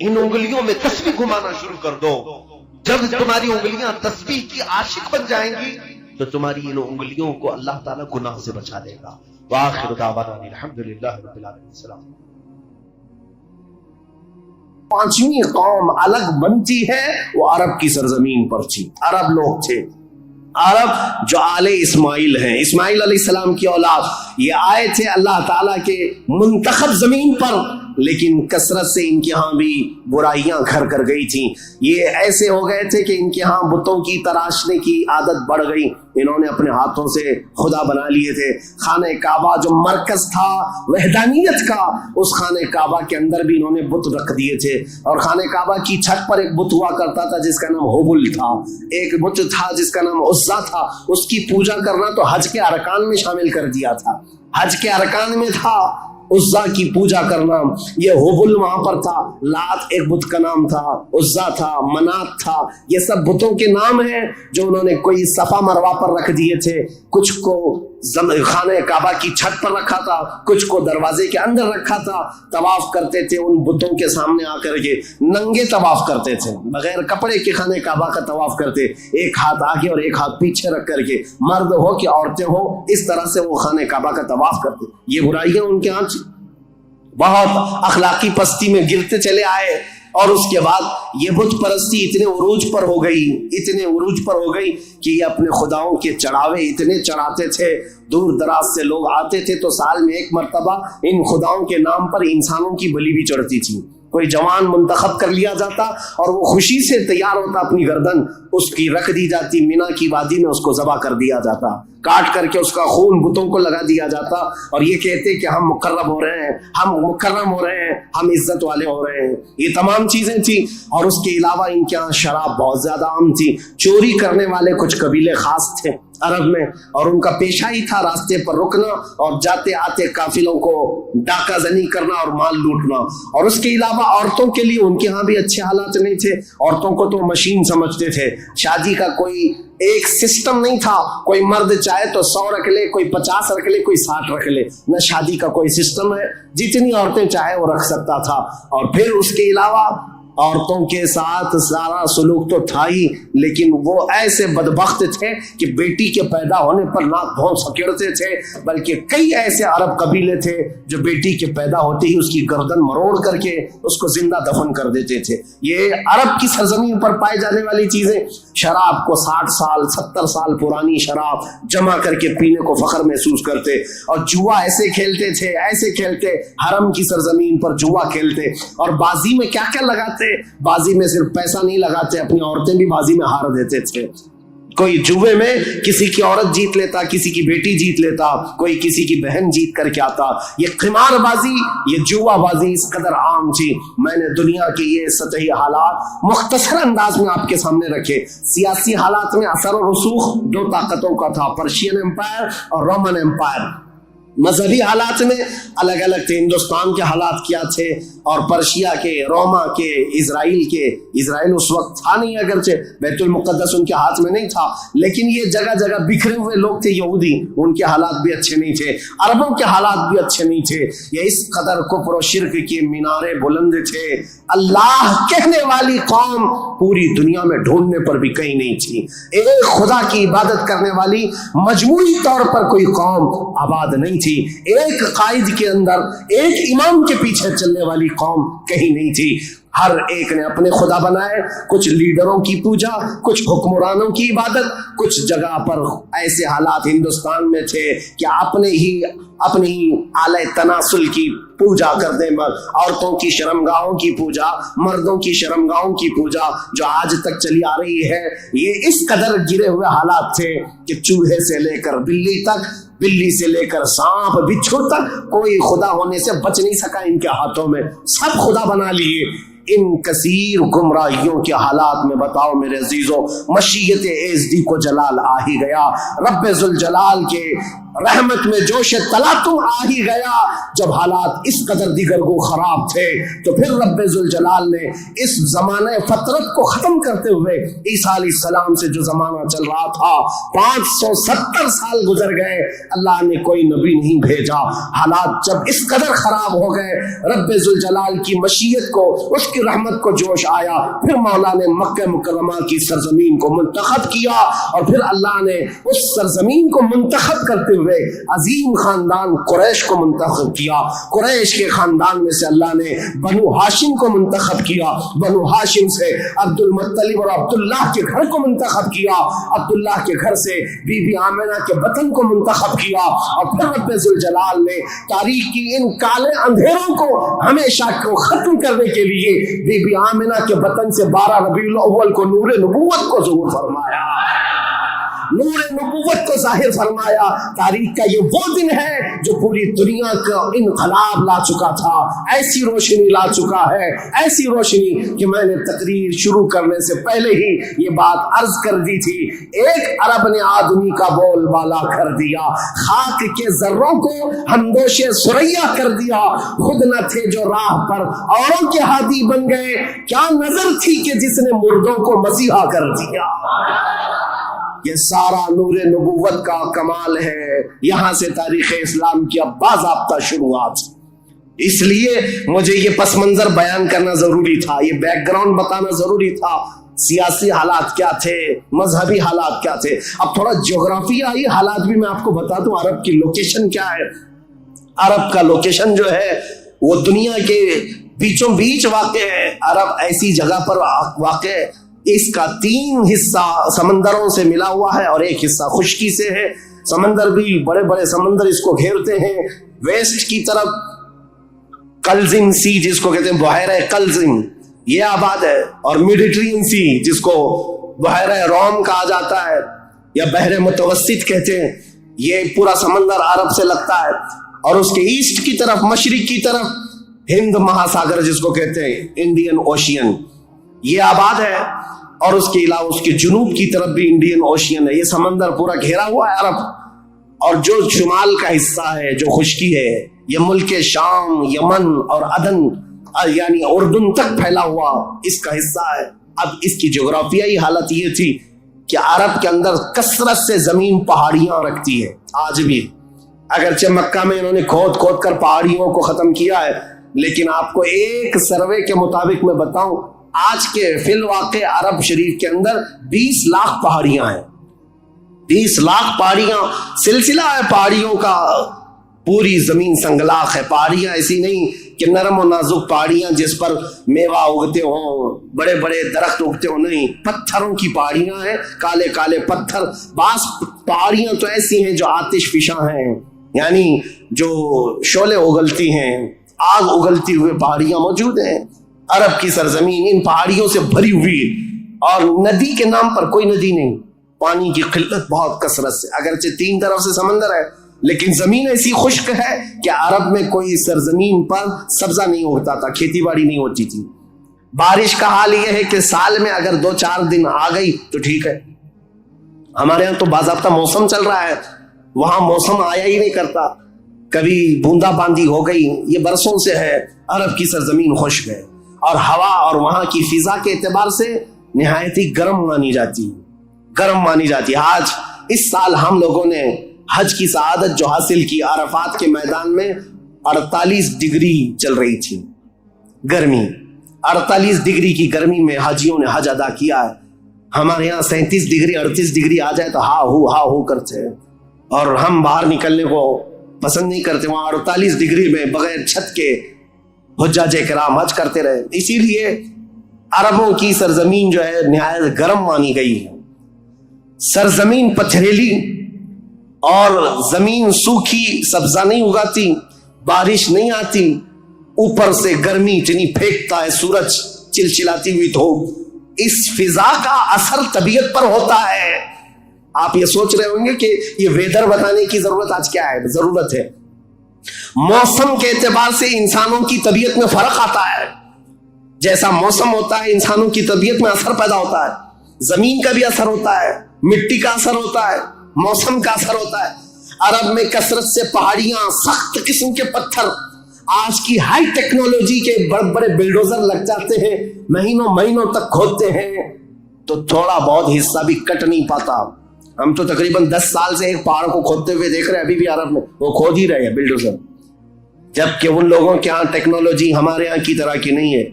ان انگلیوں میں تسبیح گھمانا شروع کر دو۔ جب تمہاری انگلیاں تسبیح کی عاشق بن جائیں گی تو تمہاری ان انگلیوں کو اللہ تعالیٰ گناہ سے بچا لے گا۔ وآخر دعوانا الحمدللہ رب العالمین۔ السلام۔ پانچویں قوم الگ بنتی ہے وہ عرب کی سرزمین پر تھی، عرب لوگ تھے، عرب جو آل اسماعیل ہیں، اسماعیل علیہ السلام کی اولاد، یہ آئے تھے اللہ تعالیٰ کے منتخب زمین پر، لیکن کثرت سے ان کے ہاں بھی برائیاں گھر کر گئی تھیں۔ یہ ایسے ہو گئے تھے کہ ان کے ہاں بتوں کی تراشنے کی عادت بڑھ گئی، انہوں نے اپنے ہاتھوں سے خدا بنا لیے تھے۔ خانہ کعبہ جو مرکز تھا وحدانیت کا، اس خانہ کعبہ کے اندر بھی انہوں نے بت رکھ دیے تھے، اور خانہ کعبہ کی چھت پر ایک بت ہوا کرتا تھا جس کا نام حبل تھا، ایک بت تھا جس کا نام عزا تھا، اس کی پوجا کرنا تو حج کے ارکان میں شامل کر دیا تھا، حج کے ارکان میں تھا عزا کی پوجا کرنا۔ یہ حبل وہاں پر تھا، لات ایک بت کا نام تھا، عزا تھا، منات تھا، یہ سب بتوں کے نام ہیں جو انہوں نے کوئی صفا مروا پر رکھ دیے تھے، کچھ کو خانہ کعبہ کی چھت پر رکھا تھا، کچھ کو دروازے کے اندر رکھا تھا۔ طواف کرتے تھے ان بتوں کے سامنے آ کر کے، ننگے طواف کرتے تھے، بغیر کپڑے کے خانہ کعبہ کا طواف کرتے، ایک ہاتھ آگے اور ایک ہاتھ پیچھے رکھ کر کے، مرد ہو کہ عورتیں ہو، اس طرح سے وہ خانہ کعبہ کا طواف کرتے۔ یہ برائیاں ان کے ہاں بہت اخلاقی پستی میں گرتے چلے آئے، اور اس کے بعد یہ بت پرستی اتنے عروج پر ہو گئی کہ یہ اپنے خداؤں کے چڑھاوے اتنے چڑھاتے تھے، دور دراز سے لوگ آتے تھے تو سال میں ایک مرتبہ ان خداؤں کے نام پر انسانوں کی بلی بھی چڑھتی تھی۔ کوئی جوان منتخب کر لیا جاتا اور وہ خوشی سے تیار ہوتا، اپنی گردن اس کی رکھ دی جاتی، مینا کی وادی میں اس کو ذبح کر دیا جاتا، کاٹ کر کے اس کا خون بتوں کو لگا دیا جاتا، اور یہ کہتے کہ ہم مقرب ہو رہے ہیں، ہم مکرم ہو رہے ہیں، ہم عزت والے ہو رہے ہیں۔ یہ تمام چیزیں تھیں، اور اس کے علاوہ ان کے یہاں شراب بہت زیادہ عام تھی۔ چوری کرنے والے کچھ قبیلے خاص تھے عرب میں، اور ان کا پیشہ ہی تھا راستے پر رکنا اور جاتے آتے قافلوں کو ڈاکہ زنی کرنا اور مال لوٹنا۔ اور اس کے علاوہ عورتوں کے لیے ان کے ہاں بھی اچھے حالات نہیں تھے، عورتوں کو تو مشین سمجھتے تھے، شادی کا کوئی ایک سسٹم نہیں تھا، کوئی مرد چاہے تو 100 رکھ لے، کوئی 50 رکھ لے، کوئی 60 رکھ لے، نہ شادی کا کوئی سسٹم ہے، جتنی عورتیں چاہے وہ رکھ سکتا تھا۔ اور پھر اس کے علاوہ عورتوں کے ساتھ سارا سلوک تو تھا ہی، لیکن وہ ایسے بدبخت تھے کہ بیٹی کے پیدا ہونے پر ناک بھون سکیڑتے تھے، بلکہ کئی ایسے عرب قبیلے تھے جو بیٹی کے پیدا ہوتے ہی اس کی گردن مروڑ کر کے اس کو زندہ دفن کر دیتے تھے۔ یہ عرب کی سرزمین پر پائے جانے والی چیزیں، شراب کو 60 سال 70 سال پرانی شراب جمع کر کے پینے کو فخر محسوس کرتے، اور جوا ایسے کھیلتے حرم کی سرزمین پر جوا کھیلتے، اور بازی میں کیا کیا لگاتے، بازی میں صرف پیسہ نہیں لگاتے، اپنی عورتیں بھی بازی میں ہار دیتے تھے۔ کوئی جوے میں کسی کی عورت جیت لیتا، کسی کی بیٹی جیت لیتا، کوئی کسی کی بہن جیت کر کے آتا۔ یہ قمار بازی، یہ جوا بازی اس قدر عام تھی۔ میں نے دنیا کے یہ سطحی حالات مختصر انداز میں آپ کے سامنے رکھے۔ سیاسی حالات میں اثر و رسوخ 2 طاقتوں کا تھا، پرشین امپائر اور رومن امپائر۔ مذہبی حالات میں الگ الگ تھے، ہندوستان کے حالات کیا تھے، اور پرشیا کے، روما کے، اسرائیل اس وقت تھا نہیں، اگرچہ بیت المقدس ان کے ہاتھ میں نہیں تھا، لیکن یہ جگہ جگہ بکھرے ہوئے لوگ تھے یہودی، ان کے حالات بھی اچھے نہیں تھے، عربوں کے حالات بھی اچھے نہیں تھے۔ یہ اس قدر کفر و شرک کے مینارے بلند تھے اللہ کہنے والی قوم پوری دنیا میں ڈھونڈنے پر بھی کہیں نہیں تھی. ایک خدا کی عبادت کرنے والی مجموعی طور پر کوئی قوم آباد نہیں تھی. ایک قائد کے اندر ایک امام کے پیچھے چلنے والی قوم کہیں نہیں تھی. ہر ایک نے اپنے خدا بنائے. کچھ لیڈروں کی پوجا, کچھ حکمرانوں کی عبادت. کچھ جگہ پر ایسے حالات ہندوستان میں تھے کہ اپنے ہی آلہ تناسل کی پوجا کرتے, عورتوں کی شرمگاہوں کی پوجا, مردوں کی شرمگاہوں کی پوجا جو آج تک چلی آ رہی ہے. یہ اس قدر گرے ہوئے حالات تھے کہ چوہے سے لے کر بلی تک, بلی سے لے کر سانپ بچھو تک کوئی خدا ہونے سے بچ نہیں سکا ان کے ہاتھوں میں. سب خدا بنا لیے. ان کثیر گمراہیوں کے حالات میں بتاؤ میرے عزیزو, مشیت ایزدی کو جلال آ ہی گیا. رب ذوالجلال کے رحمت میں جوش تلاطم آ ہی گیا. جب حالات اس قدر دیگر کو خراب تھے تو پھر رب ذوالجلال نے اس زمانہ فطرت کو ختم کرتے ہوئے عیسیٰ علیہ السلام سے جو زمانہ چل رہا تھا 570 سال گزر گئے, اللہ نے کوئی نبی نہیں بھیجا. حالات جب اس قدر خراب ہو گئے, رب ذوالجلال کی مشیت کو, اس کی رحمت کو جوش آیا. پھر مولا نے مکہ مکرمہ کی سرزمین کو منتخب کیا اور پھر اللہ نے اس سرزمین کو منتخب کرتے ہوئے عظیم خاندان قریش کو منتخب کیا. قریش کے خاندان میں سے اللہ نے بنو ہاشم کو منتخب کیا. بنو ہاشم سے عبد المطلب اور عبداللہ کے گھر کو منتخب کیا. عبداللہ کے گھر سے بی بی آمنہ کے وطن کو منتخب کیا. اور پھر رب ذوالجلال نے تاریخ کی ان کالے اندھیروں کو ہمیشہ کو ختم کرنے کے لیے بی بی آمنہ کے وطن سے 12 ربیع الاول کو نور نبوت کو ظہور فرمایا, نور نبوت کو ظاہر فرمایا. تاریخ کا یہ وہ دن ہے جو پوری دنیا کا انقلاب لا چکا تھا. ایسی روشنی لا چکا ہے, ایسی روشنی کہ میں نے تقریر شروع کرنے سے پہلے ہی یہ بات عرض کر دی تھی. 1 ارب نے آدمی کا بول بالا کر دیا, خاک کے ذروں کو ہمدوش ثریا کر دیا. خود نہ تھے جو راہ پر اوروں کے ہادی بن گئے, کیا نظر تھی کہ جس نے مردوں کو مسیحا کر دیا. یہ سارا نور نبوت کا کمال ہے. یہاں سے تاریخ اسلام کی اب باضابطہ شروعات. اس لیے مجھے یہ پس منظر بیان کرنا ضروری تھا, یہ بیک گراؤنڈ بتانا ضروری تھا. سیاسی حالات کیا تھے, مذہبی حالات کیا تھے. اب تھوڑا جغرافیائی حالات بھی میں آپ کو بتا دوں. عرب کی لوکیشن کیا ہے. عرب کا لوکیشن جو ہے وہ دنیا کے بیچوں بیچ واقع ہے. عرب ایسی جگہ پر واقع ہے, اس کا 3 حصہ سمندروں سے ملا ہوا ہے اور 1 حصہ خشکی سے ہے. سمندر بھی بڑے بڑے سمندر اس کو گھیرتے ہیں. ویسٹ کی طرف قلزم سی جس کو کہتے ہیں بحیرہ قلزم یہ آباد ہے, اور میڈیٹرین سی جس کو بحیرہ روم کہا جاتا ہے یا بحر متوسط کہتے ہیں, یہ پورا سمندر عرب سے لگتا ہے. اور اس کے ایسٹ کی طرف, مشرق کی طرف ہند مہاساگر جس کو کہتے ہیں انڈین اوشین, یہ آباد ہے. اور اس کے علاوہ اس کے جنوب کی طرف بھی انڈین اوشین ہے. یہ سمندر پورا گھیرا ہوا ہے عرب. اور جو شمال کا حصہ ہے جو خشکی ہے یہ ملک شام, یمن اور عدن یعنی اردن تک پھیلا ہوا اس کا حصہ ہے. اب اس کی جغرافیائی حالت یہ تھی کہ عرب کے اندر کثرت سے زمین پہاڑیاں رکھتی ہے آج بھی. اگرچہ مکہ میں انہوں نے کھود کھود کر پہاڑیوں کو ختم کیا ہے, لیکن آپ کو ایک سروے کے مطابق میں بتاؤں, آج کے فی الواقع عرب شریف کے اندر 20 لاکھ پہاڑیاں ہیں. 20 لاکھ پہاڑیاں, سلسلہ ہے پہاڑیوں کا, پوری زمین سنگلاخ ہے. پہاڑیاں ایسی نہیں کہ نرم و نازک پہاڑیاں جس پر میوہ اگتے ہوں, بڑے بڑے درخت اگتے ہوں, نہیں, پتھروں کی پہاڑیاں ہیں, کالے کالے پتھر. بعض پہاڑیاں تو ایسی ہیں جو آتش فشاں ہیں, یعنی جو شعلے اگلتی ہیں, آگ اگلتی ہوئے پہاڑیاں موجود ہیں. عرب کی سرزمین ان پہاڑیوں سے بھری ہوئی, اور ندی کے نام پر کوئی ندی نہیں. پانی کی قلت بہت کثرت سے, اگرچہ 3 طرف سے سمندر ہے لیکن زمین ایسی خشک ہے کہ عرب میں کوئی سرزمین پر سبزہ نہیں ہوتا تھا, کھیتی باڑی نہیں ہوتی تھی. بارش کا حال یہ ہے کہ سال میں اگر 2-4 دن آ گئی تو ٹھیک ہے. ہمارے ہاں تو باضابطہ موسم چل رہا ہے, وہاں موسم آیا ہی نہیں کرتا. کبھی بوندا باندی ہو گئی, یہ برسوں سے ہے. عرب کی سرزمین خشک ہے اور ہوا اور وہاں کی فضا کے اعتبار سے نہایت ہی گرم مانی جاتی ہے. آج اس سال ہم لوگوں نے حج کی سعادت جو حاصل کی, عرفات کے میدان میں 48 ڈگری چل رہی تھی گرمی. 48 ڈگری کی گرمی میں حاجیوں نے حج ادا کیا ہے. ہمارے یہاں 37 ڈگری 38 ڈگری آ جائے تو ہا ہو کرتے ہیں, اور ہم باہر نکلنے کو پسند نہیں کرتے. وہاں 48 ڈگری میں بغیر چھت کے حجاج کرام حج کرتے رہے. اسی لیے عربوں کی سرزمین جو ہے نہایت گرم مانی گئی ہے. سرزمین پتھریلی اور زمین سوکھی, سبزہ نہیں اگاتی, بارش نہیں آتی, اوپر سے گرمی اتنی پھینکتا ہے سورج, چلچلاتی ہوئی دھوپ. اس فضا کا اثر طبیعت پر ہوتا ہے. آپ یہ سوچ رہے ہوں گے کہ یہ ویدر بتانے کی ضرورت آج کیا ہے؟ ضرورت ہے. موسم کے اعتبار سے انسانوں کی طبیعت میں فرق آتا ہے. جیسا موسم ہوتا ہے انسانوں کی طبیعت میں اثر پیدا ہوتا ہے. زمین کا بھی اثر ہوتا ہے, مٹی کا اثر ہوتا ہے, موسم کا اثر ہوتا ہے. عرب میں کثرت سے پہاڑیاں, سخت قسم کے پتھر, آج کی ہائی ٹیکنالوجی کے بڑے بڑے بلڈوزر لگ جاتے ہیں, مہینوں تک کھودتے ہیں تو تھوڑا بہت حصہ بھی کٹ نہیں پاتا. ہم تو تقریباً 10 سال سے ایک پہاڑ کو کھودتے ہوئے دیکھ رہے ہیں, ابھی بھی عرب میں وہ کھود ہی رہے ہیں بلڈوزر. جبکہ ان لوگوں کے ہاں ٹیکنالوجی ہمارے یہاں کی طرح کی نہیں ہے.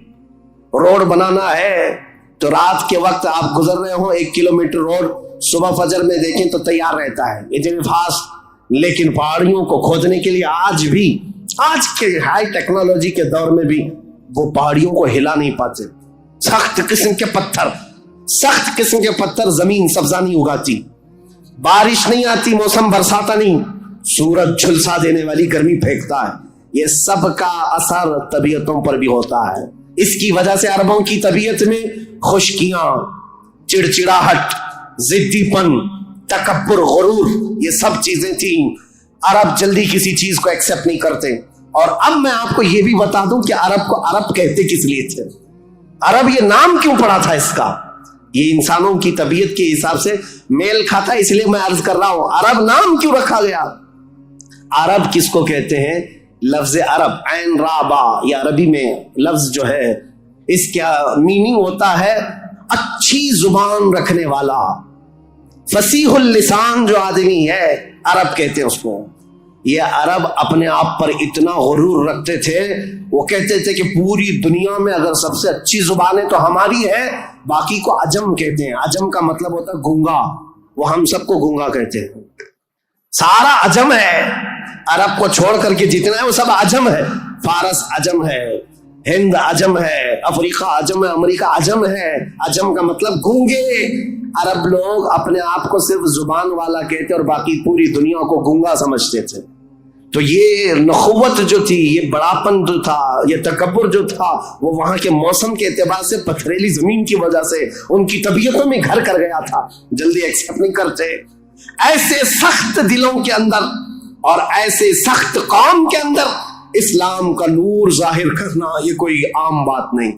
روڈ بنانا ہے تو رات کے وقت آپ گزر رہے ہوں 1 کلومیٹر روڈ, صبح فجر میں دیکھیں تو تیار رہتا ہے اتنے فاسٹ. لیکن پہاڑیوں کو کھودنے کے لیے آج کے ہائی ٹیکنالوجی کے دور میں بھی وہ پہاڑیوں کو ہلا نہیں پاتے. سخت قسم کے پتھر, زمین سبزہ نہیں اگاتی, بارش نہیں آتی, موسم برساتا نہیں, سورج جھلسا دینے والی گرمی پھینکتا ہے. یہ سب کا اثر طبیعتوں پر بھی ہوتا ہے. اس کی وجہ سے عربوں کی طبیعت میں خشکیاں, چڑچڑاہٹ, ضدی پن, تکبر, غرور, یہ سب چیزیں تھیں. عرب جلدی کسی چیز کو ایکسپٹ نہیں کرتے. اور اب میں آپ کو یہ بھی بتا دوں کہ عرب کو عرب کہتے کس لیے تھے. عرب یہ نام کیوں پڑا تھا اس کا؟ یہ انسانوں کی طبیعت کے حساب سے میل کھاتا ہے, اس لیے میں عرض کر رہا ہوں عرب نام کیوں رکھا گیا. عرب کس کو کہتے ہیں؟ لفظ عرب عین را با, یہ عربی میں لفظ جو ہے اس کا میننگ ہوتا ہے اچھی زبان رکھنے والا, فصیح اللسان جو آدمی ہے عرب کہتے ہیں اس کو. یہ عرب اپنے آپ پر اتنا غرور رکھتے تھے, وہ کہتے تھے کہ پوری دنیا میں اگر سب سے اچھی زبانیں تو ہماری ہے, باقی کو عجم کہتے ہیں. عجم کا مطلب ہوتا ہے گونگا, وہ ہم سب کو گونگا کہتے ہیں. سارا عجم ہے, عرب کو چھوڑ کر کے جتنا ہے وہ سب عجم ہے. فارس عجم ہے, ہند عجم ہے, افریقہ عجم ہے, امریکہ عجم ہے. عجم کا مطلب گونگے. عرب لوگ اپنے آپ کو صرف زبان والا کہتے اور باقی پوری دنیا کو گونگا سمجھتے تھے. تو یہ نخوت جو تھی, یہ بڑاپن جو تھا, یہ تکبر جو تھا, وہ وہاں کے موسم کے اعتبار سے پتھریلی زمین کی وجہ سے ان کی طبیعتوں میں گھر کر گیا تھا. جلدی ایکسپٹ نہیں کرتے. ایسے سخت دلوں کے اندر اور ایسے سخت قوم کے اندر اسلام کا نور ظاہر کرنا یہ کوئی عام بات نہیں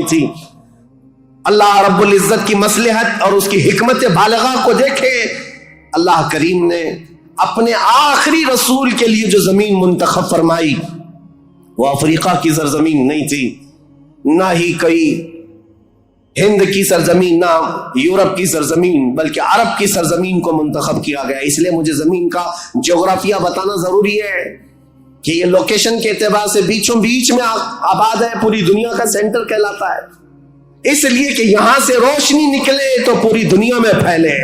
تھی. اللہ رب العزت کی مصلحت اور اس کی حکمت بالغہ کو دیکھے. اللہ کریم نے اپنے آخری رسول کے لیے جو زمین منتخب فرمائی وہ افریقہ کی سرزمین نہیں تھی, نہ ہی کوئی ہند کی سرزمین, نہ یورپ کی سرزمین, بلکہ عرب کی سرزمین کو منتخب کیا گیا. اس لیے مجھے زمین کا جغرافیہ بتانا ضروری ہے کہ یہ لوکیشن کے اعتبار سے بیچوں بیچ میں آباد ہے, پوری دنیا کا سینٹر کہلاتا ہے. اس لیے کہ یہاں سے روشنی نکلے تو پوری دنیا میں پھیلے.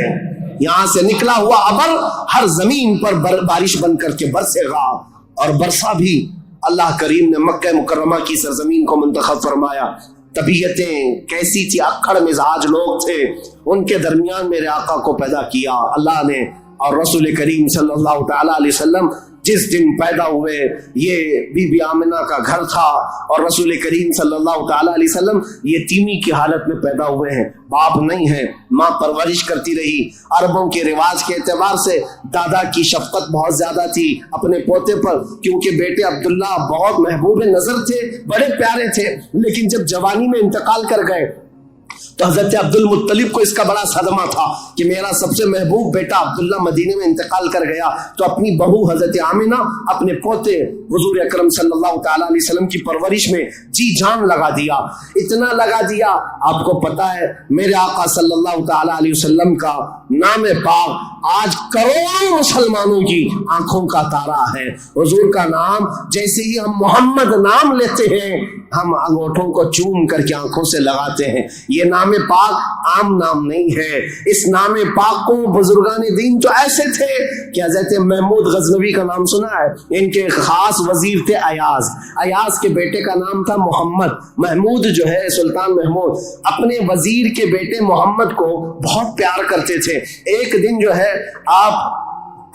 یہاں سے نکلا ہوا ابر ہر زمین پر بارش بن کر کے برسے گا, اور برسا بھی. اللہ کریم نے مکہ مکرمہ کی سرزمین کو منتخب فرمایا. طبیعتیں کیسی تھی, اکڑ مزاج لوگ تھے, ان کے درمیان میرے آقا کو پیدا کیا اللہ نے. اور رسول کریم صلی اللہ تعالی علیہ وسلم جس دن پیدا ہوئے یہ بی بی آمنہ کا گھر تھا, اور رسول کریم صلی اللہ تعالی علیہ وسلم یتیمی کی حالت میں پیدا ہوئے ہیں. باپ نہیں ہے, ماں پرورش کرتی رہی. عربوں کے رواج کے اعتبار سے دادا کی شفقت بہت زیادہ تھی اپنے پوتے پر, کیونکہ بیٹے عبداللہ بہت محبوب نظر تھے, بڑے پیارے تھے. لیکن جب جوانی میں انتقال کر گئے تو حضرت عبد المطلب کو اس کا بڑا صدمہ تھا کہ میرا سب سے محبوب بیٹا عبداللہ مدینے میں انتقال کر گیا. تو اپنی بہو حضرت آمنہ اپنے پوتے حضور اکرم صلی اللہ تعالی علیہ وسلم کی پرورش میں جی جان لگا دیا. اتنا لگا دیا, آپ کو پتا ہے میرے آقا صلی اللہ تعالی علیہ وسلم کا نام پاک آج کروڑوں مسلمانوں کی آنکھوں کا تارا ہے. حضور کا نام جیسے ہی ہم محمد نام لیتے ہیں, ہم انگوٹھوں کو چوم کر کے آنکھوں سے لگاتے ہیں. یہ نام پاک عام نام نہیں ہے. اس نام پاک کو بزرگان دین تو ایسے تھے کہ حضرت محمود غزنوی کا نام سنا ہے؟ ان کے خاص وزیر تھے ایاز. ایاز کے بیٹے کا نام تھا محمد. محمود جو ہے سلطان محمود اپنے وزیر کے بیٹے محمد کو بہت پیار کرتے تھے. ایک دن جو ہے آپ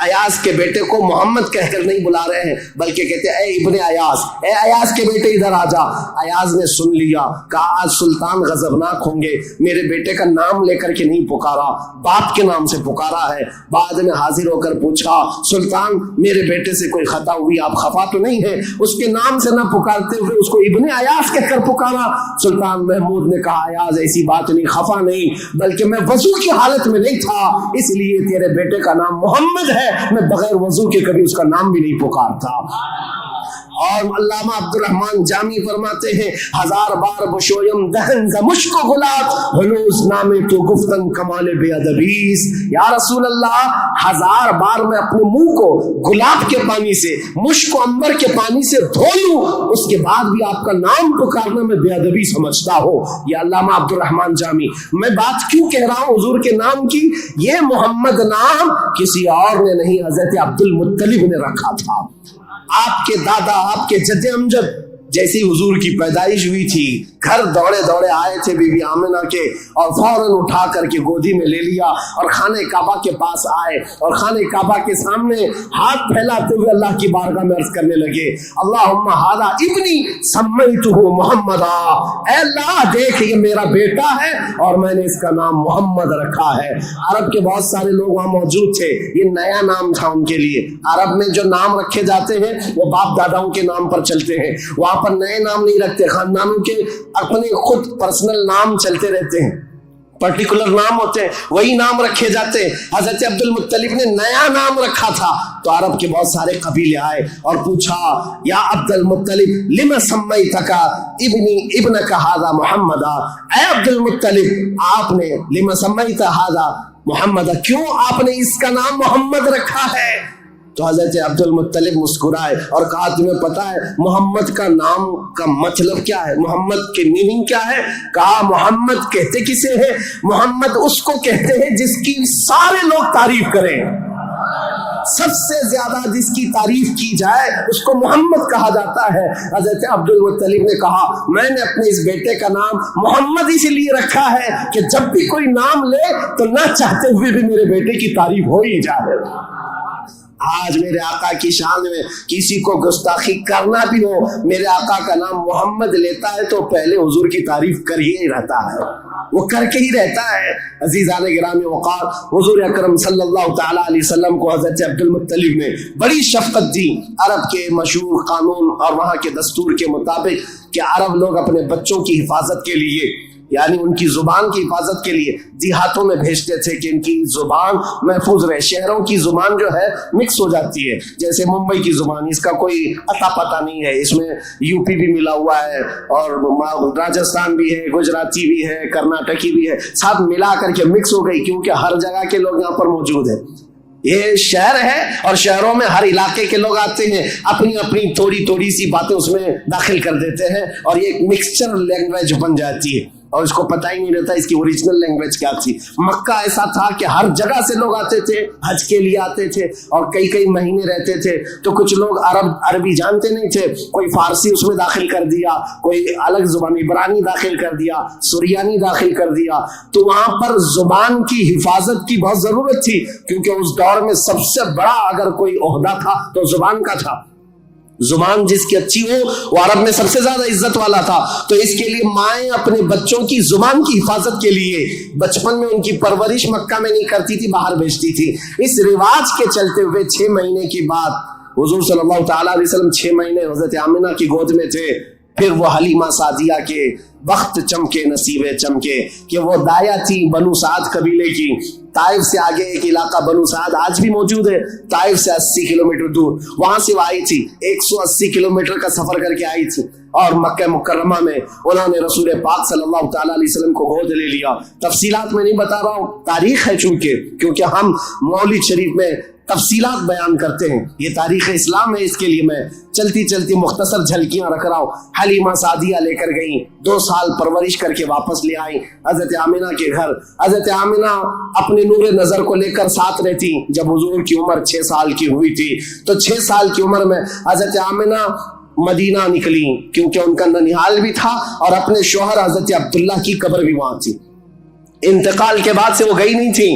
ایاز کے بیٹے کو محمد کہہ کر نہیں بلا رہے ہیں بلکہ کہتے ہیں اے ابن ایاز، اے ایاز کے بیٹے ادھر آ جا. ایاز نے سن لیا، کہا آج سلطان غضبناک ہوں گے، میرے بیٹے کا نام لے کر کے نہیں پکارا، باپ کے نام سے پکارا ہے. بعد میں حاضر ہو کر پوچھا سلطان میرے بیٹے سے کوئی خطا ہوئی، آپ خفا تو نہیں ہے؟ اس کے نام سے نہ پکارتے ہوئے اس کو ابن ایاز کہہ کر پکارا. سلطان محمود نے کہا ایاز ایسی بات نہیں، خفا نہیں، بلکہ میں وضو کی حالت میں نہیں تھا اس لیے تیرے بیٹے کا نام محمد ہے، میں بغیر وضو کے کبھی اس کا نام بھی نہیں پکارتا. اور علامہ عبد الرحمن جامی فرماتے ہیں ہزار بار بشویم دہن ز مشک و گلاب ہنوز نامے تو گفتن کمال بے ادبیس. یا رسول اللہ ہزار بار میں اپنے منہ کو گلاب کے پانی سے، مشک و عنبر کے پانی سے دھو لوں، اس کے بعد بھی آپ کا نام پکارنا میں بے ادبی سمجھتا ہوں. یہ علامہ عبد الرحمن جامی. میں بات کیوں کہہ رہا ہوں حضور کے نام کی؟ یہ محمد نام کسی اور نے نہیں، حضرت عبد المطلب نے رکھا تھا. آپ کے دادا، آپ کے جد امجد جیسی حضور کی پیدائش ہوئی تھی گھر دوڑے دوڑے آئے تھے بی بی آمنہ کے اور فوراً اٹھا کر کے گودی میں لے لیا اور خانہ کعبہ کے پاس آئے اور خانہ کعبہ کے سامنے ہاتھ پھیلاتے ہوئے اللہ کی بارگاہ میں عرض کرنے لگے اللہم ھذا ابنی سمیتہ محمدا. اے اللہ دیکھ یہ میرا بیٹا ہے اور میں نے اس کا نام محمد رکھا ہے. عرب کے بہت سارے لوگ وہاں موجود تھے، یہ نیا نام تھا ان کے لیے. عرب میں جو نام رکھے جاتے ہیں وہ باپ داداؤں کے نام پر چلتے ہیں، وہاں پر نئے نام نہیں رکھتے، خاندانوں کے اپنے خود پرسنل نام چلتے رہتے ہیں، پرٹیکولر نام ہوتے ہیں، وہی نام رکھے جاتے ہیں. حضرت عبد المطلب نے نیا نام رکھا تھا تو عرب کے بہت سارے قبیلے آئے اور پوچھا یا عبد المطلب لما سمیتک ابنک ھذا محمدا. اے عبد المطلب آپ نے لما سمیت ھذا محمدا، کیوں آپ نے اس کا نام محمد رکھا ہے؟ تو حضرت عبد المطلب مسکرائے اور کہا تمہیں پتا ہے محمد کا نام کا مطلب کیا ہے، محمد کے میننگ کیا ہے؟ کہا محمد کہتے کسے ہیں؟ محمد اس کو کہتے ہیں جس کی سارے لوگ تعریف کریں، سب سے زیادہ جس کی تعریف کی جائے اس کو محمد کہا جاتا ہے. حضرت عبد المطلب نے کہا میں نے اپنے اس بیٹے کا نام محمد اس لیے رکھا ہے کہ جب بھی کوئی نام لے تو نہ چاہتے ہوئے بھی میرے بیٹے کی تعریف ہو ہی جائے. آج میرے آقا کی شان میں کسی کو گستاخی کرنا بھی ہو، میرے آقا کا نام محمد لیتا ہے تو پہلے حضور کی تعریف کر ہی رہتا ہے، وہ کر کے ہی رہتا ہے. عزیزان گرامی وقار، حضور اکرم صلی اللہ تعالی علیہ وسلم کو حضرت عبد المطلب نے بڑی شفقت دی. عرب کے مشہور قانون اور وہاں کے دستور کے مطابق کہ عرب لوگ اپنے بچوں کی حفاظت کے لیے، یعنی ان کی زبان کی حفاظت کے لیے دیہاتوں میں بھیجتے تھے کہ ان کی زبان محفوظ رہے. شہروں کی زبان جو ہے مکس ہو جاتی ہے، جیسے ممبئی کی زبان، اس کا کوئی اتا پتہ نہیں ہے، اس میں یو پی بھی ملا ہوا ہے اور راجستھان بھی ہے، گجراتی بھی ہے، کرناٹکی بھی ہے، سب ملا کر کے مکس ہو گئی کیونکہ ہر جگہ کے لوگ یہاں پر موجود ہیں. یہ شہر ہے اور شہروں میں ہر علاقے کے لوگ آتے ہیں، اپنی اپنی تھوڑی تھوڑی سی باتیں اس میں داخل کر دیتے ہیں اور یہ ایک مکسچر لینگویج بن جاتی ہے اور اس کو پتہ ہی نہیں رہتا اس کی اوریجنل لینگویج کیا تھی. مکہ ایسا تھا کہ ہر جگہ سے لوگ آتے تھے، حج کے لیے آتے تھے اور کئی کئی مہینے رہتے تھے. تو کچھ لوگ عربی جانتے نہیں تھے، کوئی فارسی اس میں داخل کر دیا، کوئی الگ زبان عبرانی داخل کر دیا، سریانی داخل کر دیا. تو وہاں پر زبان کی حفاظت کی بہت ضرورت تھی کیونکہ اس دور میں سب سے بڑا اگر کوئی عہدہ تھا تو زبان کا تھا. زبان جس کی اچھی ہو وہ عرب میں سب سے زیادہ عزت والا تھا. تو اس کے لیے مائیں اپنے بچوں کی زبان کی حفاظت کے لیے بچپن میں ان کی پرورش مکہ میں نہیں کرتی تھی، باہر بھیجتی تھی. اس رواج کے چلتے ہوئے 6 مہینے کی بعد حضور صلی اللہ تعالیٰ علیہ وسلم 6 مہینے حضرت آمنہ کی گود میں تھے. پھر وہ حلیمہ سعدیہ کے وقت چمکے، نصیبے چمکے کہ وہ دایا تھی بنو سعد قبیلے کی. طائف سے آگے ایک علاقہ بنو سعد آج بھی موجود ہے، طائف سے 80 کلومیٹر دور، وہاں سے وہ آئی تھی. 180 کلومیٹر کا سفر کر کے آئی تھی اور مکہ مکرمہ میں انہوں نے رسول پاک صلی اللہ تعالیٰ علیہ وسلم کو گود لے لیا. تفصیلات میں نہیں بتا رہا ہوں، تاریخ ہے چونکہ کیونکہ ہم مولد شریف میں تفصیلات بیان کرتے ہیں. یہ تاریخ اسلام ہے, اس کے لیے میں چلتی چلتی مختصر جھلکیاں رکھ رہا ہوں. حلیمہ سعدیہ لے کر گئیں, 2 سال پرورش کر کے واپس لے آئیں حضرت آمنہ کے گھر. حضرت آمنہ اپنے نور نظر کو لے کر ساتھ رہتی. جب حضور کی عمر 6 سال کی ہوئی تھی تو 6 سال کی عمر میں حضرت آمنہ مدینہ نکلی, کیونکہ ان کا ننیال بھی تھا اور اپنے شوہر حضرت عبداللہ کی قبر بھی وہاں تھی. انتقال کے بعد سے وہ گئی نہیں تھی,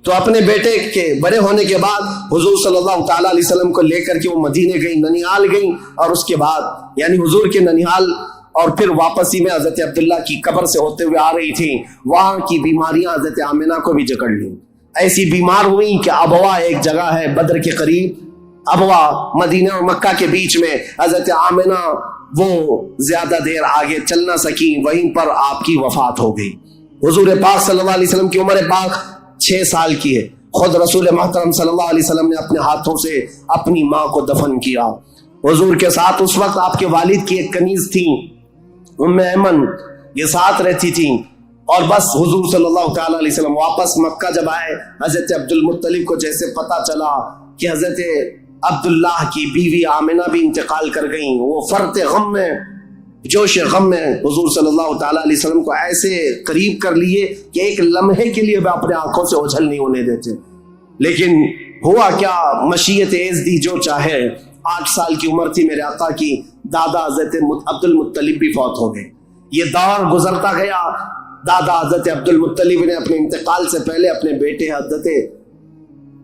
تو اپنے بیٹے کے بڑے ہونے کے بعد حضور صلی اللہ تعالی علیہ وسلم کو لے کر کے وہ مدینے گئی, ننیال گئی, اور اس کے بعد یعنی حضور کے ننیال اور پھر واپسی میں حضرت عبداللہ کی قبر سے ہوتے ہوئے آ رہی تھی. وہاں کی بیماریاں حضرت آمنہ کو بھی جکڑ لیں. ایسی بیمار ہوئی کہ ابوا ایک جگہ ہے بدر کے قریب, ابوا مدینہ اور مکہ کے بیچ میں. حضرت آمنہ وہ زیادہ دیر آگے چل نہ سکی, وہیں پر آپ کی وفات ہو گئی. حضور پاک صلی اللہ علیہ وسلم کی عمر پاک 6 سال کی ہے. خود رسول محترم صلی اللہ علیہ وسلم نے اپنے ہاتھوں سے اپنی ماں کو دفن کیا. حضور کے ساتھ اس وقت آپ کے والد کی ایک کنیز تھی ام ایمن, یہ ساتھ رہتی تھی. اور بس حضور صلی اللہ تعالی علیہ وسلم واپس مکہ جب آئے, حضرت عبد المطلب کو جیسے پتا چلا کہ حضرت عبداللہ کی بیوی آمنہ بھی انتقال کر گئیں, وہ فرط غم میں, جوش غم میں حضور صلی اللہ تعالی علیہ وسلم کو ایسے قریب کر لیے کہ ایک لمحے کے لیے بھی اپنے آنکھوں سے اوجھل نہیں ہونے دیتے. لیکن ہوا کیا, مشیت عز دی جو چاہے. 8 سال کی عمر تھی میرے آقا کی, دادا حضرت عبد المطلب بھی فوت ہو گئے. یہ دور گزرتا گیا. دادا حضرت عبد المطلب نے اپنے انتقال سے پہلے اپنے بیٹے حضرت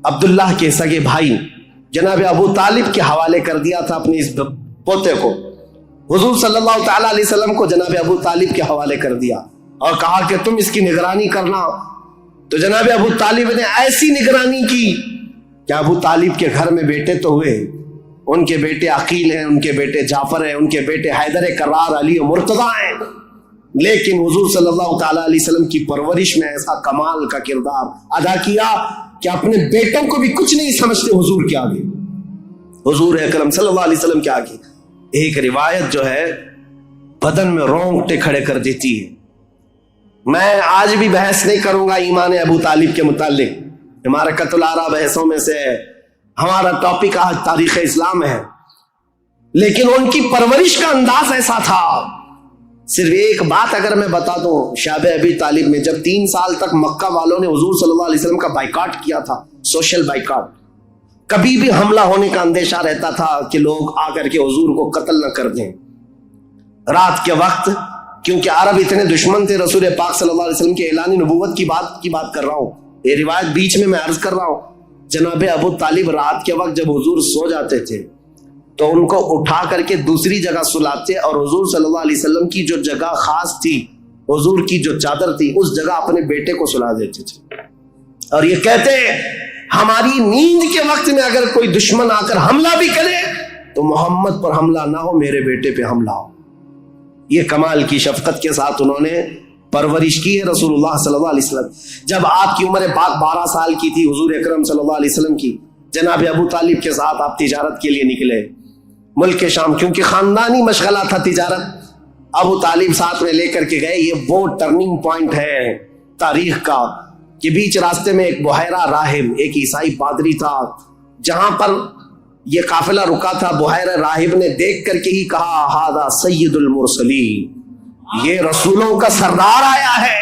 عبداللہ کے سگے بھائی جناب ابو طالب کے حوالے کر دیا تھا اپنے اس پوتے کو. حضور صلی اللہ تعالی علیہ وسلم کو جناب ابو طالب کے حوالے کر دیا اور کہا کہ تم اس کی نگرانی کرنا. تو جناب ابو طالب نے ایسی نگرانی کی کہ ابو طالب کے گھر میں بیٹے تو ہوئے, ان کے بیٹے عقیل ہیں, ان کے بیٹے جعفر ہیں, ان کے بیٹے حیدر کرار, علی و مرتضیٰ ہیں, لیکن حضور صلی اللہ تعالی علیہ وسلم کی پرورش میں ایسا کمال کا کردار ادا کیا کہ اپنے بیٹوں کو بھی کچھ نہیں سمجھتے حضور کے آگے, حضور اکرم صلی اللہ علیہ وسلم کے آگے. ایک روایت جو ہے بدن میں رونگٹے کھڑے کر دیتی ہے. میں آج بھی بحث نہیں کروں گا ایمان ابو طالب کے متعلق, ہمارا قتل آرا بحثوں میں سے ہے, ہمارا ٹاپک آج تاریخ اسلام ہے. لیکن ان کی پرورش کا انداز ایسا تھا. صرف ایک بات اگر میں بتا دوں, شاب ابی طالب میں جب 3 سال تک مکہ والوں نے حضور صلی اللہ علیہ وسلم کا بائیکاٹ کیا تھا, سوشل بائیکاٹ, کبھی بھی حملہ ہونے کا اندیشہ رہتا تھا کہ لوگ آ کر کے حضور کو قتل نہ کر دیں. رات کے وقت, کیونکہ عرب اتنے دشمن تھے رسول پاک صلی اللہ علیہ وسلم کے اعلان نبوت کی بات کر رہا ہوں, یہ روایت بیچ میں عرض کر رہا ہوں. جناب ابو طالب رات کے وقت جب حضور سو جاتے تھے تو ان کو اٹھا کر کے دوسری جگہ سلاتے, اور حضور صلی اللہ علیہ وسلم کی جو جگہ خاص تھی, حضور کی جو چادر تھی, اس جگہ اپنے بیٹے کو سلا دیتے تھے. اور یہ کہتے ہماری نیند کے وقت میں اگر کوئی دشمن آ کر حملہ بھی کرے تو محمد پر حملہ نہ ہو, میرے بیٹے پہ حملہ ہو. یہ کمال کی شفقت کے ساتھ انہوں نے پرورش کی ہے رسول اللہ صلی اللہ علیہ وسلم. جب آپ کی عمر پاک 12 سال کی تھی حضور اکرم صلی اللہ علیہ وسلم کی, جناب ابو طالب کے ساتھ آپ تجارت کے لیے نکلے ملک شام, کیونکہ خاندانی مشغلہ تھا تجارت. ابو طالب ساتھ میں لے کر کے گئے. یہ وہ ٹرننگ پوائنٹ ہے تاریخ کا کہ بیچ راستے میں ایک بحیرہ راہب, ایک عیسائی پادری تھا, جہاں پر یہ قافلہ رکا تھا. بحیرہ راہب نے دیکھ کر کے ہی کہا ہذا سید المرسلین, یہ رسولوں کا سردار آیا ہے.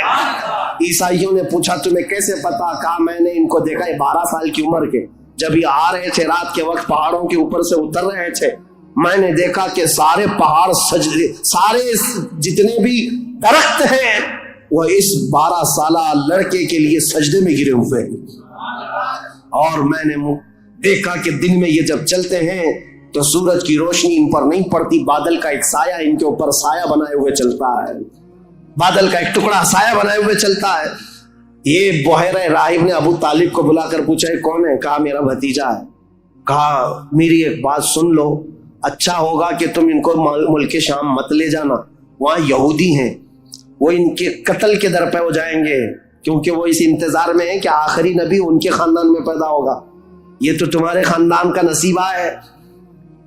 عیسائیوں نے پوچھا تمہیں کیسے پتا؟ کہا میں نے ان کو دیکھا, یہ 12 سال کی عمر کے جب یہ آ رہے تھے رات کے وقت پہاڑوں کے اوپر سے اتر رہے تھے, میں نے دیکھا کہ سارے پہاڑ سجدے, سارے جتنے بھی درخت ہیں وہ اس 12 سالہ لڑکے کے لیے سجدے میں گرے ہوئے ہیں. اور میں نے دیکھا کہ دن میں یہ جب چلتے ہیں تو سورج کی روشنی ان پر نہیں پڑتی, بادل کا ایک سایہ ان کے اوپر سایہ بنائے ہوئے چلتا ہے, بادل کا ایک ٹکڑا سایہ بنائے ہوئے چلتا ہے. یہ بحیرہ راہب نے ابو طالب کو بلا کر پوچھا یہ کون ہے؟ کہا میرا بھتیجا ہے. کہا میری ایک بات سن لو, اچھا ہوگا کہ تم ان کو ملک شام مت لے جانا, وہاں یہودی ہیں, وہ ان کے قتل کے در پہ ہو جائیں گے, کیونکہ وہ اس انتظار میں ہیں کہ آخری نبی ان کے خاندان میں پیدا ہوگا. یہ تو تمہارے خاندان کا نصیبہ ہے,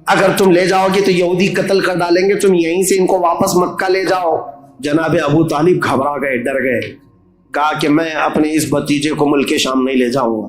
اگر تم لے جاؤ گے تو یہودی قتل کر ڈالیں گے, تم یہیں سے ان کو واپس مکہ لے جاؤ. جناب ابو طالب گھبرا گئے, ڈر گئے. کہا کہ میں اپنے اس بھتیجے کو ملک شام نہیں لے جاؤں گا,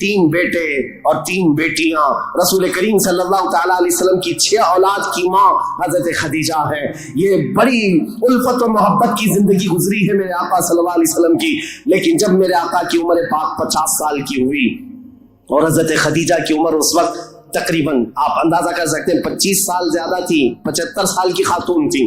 3 بیٹے اور 3 بیٹیاں. رسول کریم صلی اللہ تعالیٰ علیہ وسلم کی 6 اولاد کی ماں حضرت خدیجہ ہے. یہ بڑی الفت و محبت کی زندگی گزری ہے میرے آقا صلی اللہ علیہ وسلم کی. لیکن جب میرے آقا کی عمر پاک 50 سال کی ہوئی اور حضرت خدیجہ کی عمر اس وقت تقریباً آپ اندازہ کر سکتے ہیں 25 سال زیادہ تھی, 75 سال کی خاتون تھی.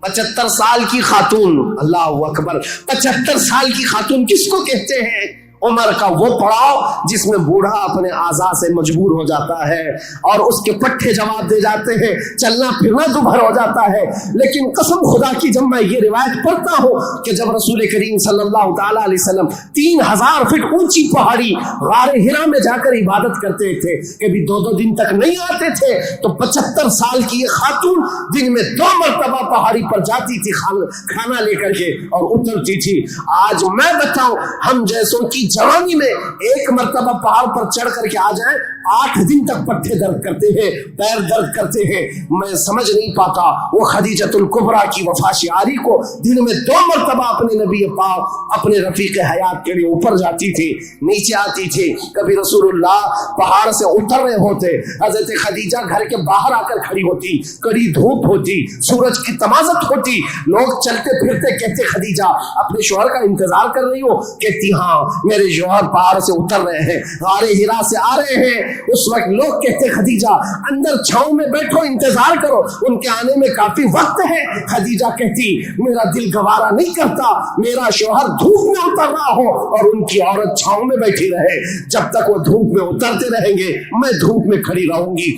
75 سال کی خاتون, اللہ اکبر, 75 سال کی خاتون کس کو کہتے ہیں؟ عمر کا وہ پڑاؤ جس میں بوڑھا اپنے اعضاء سے مجبور ہو جاتا ہے اور اس کے پٹھے جواب دے جاتے ہیں, چلنا پھرنا دوبھر ہو جاتا ہے. لیکن قسم خدا کی جب میں یہ روایت پڑھتا ہوں کہ جب رسول کریم صلی اللہ تعالیٰ علیہ وسلم 3000 فٹ اونچی پہاڑی غار حرا میں جا کر عبادت کرتے تھے, کبھی 2 دن تک نہیں آتے تھے, تو 75 سال کی یہ خاتون دن میں 2 مرتبہ پہاڑی پر جاتی تھی کھانا لے کر کے اور اترتی تھی. آج میں بتاؤں ہم جیسوں کی جوانی میں 1 مرتبہ پہاڑ پر چڑھ کر کے آ جائیں 8 دن تک پٹھے درد کرتے ہیں, پیر درد کرتے ہیں. میں سمجھ نہیں پاتا وہ خدیجۃ الکبریٰ کی وفا شعاری کو دن میں 2 مرتبہ اپنے نبی پاک اپنے رفیق حیات کے لیے اوپر جاتی تھی, نیچے آتی تھی. کبھی رسول اللہ پہاڑ سے اتر رہے ہوتے, حضرت خدیجہ گھر کے باہر آ کر کھڑی ہوتی, کڑی دھوپ ہوتی, سورج کی تمازت ہوتی, لوگ چلتے پھرتے کہتے خدیجہ اپنے شوہر کا انتظار کر رہی ہو؟ کہتی ہاں میرے شوہر پہاڑ سے اتر رہے ہیں, غار حرا سے آ رہے ہیں. اس وقت لوگ کہتے خدیجہ اندر چھاؤں میں بیٹھو, انتظار کرو, ان کے آنے میں کافی وقت ہے. خدیجہ کہتی میرا دل گوارا نہیں کرتا میرا شوہر دھوپ میں اتر رہا ہو اور ان کی عورت چھاؤں میں بیٹھی رہے. جب تک وہ دھوپ میں اترتے رہیں گے میں دھوپ میں کھڑی رہوں گی.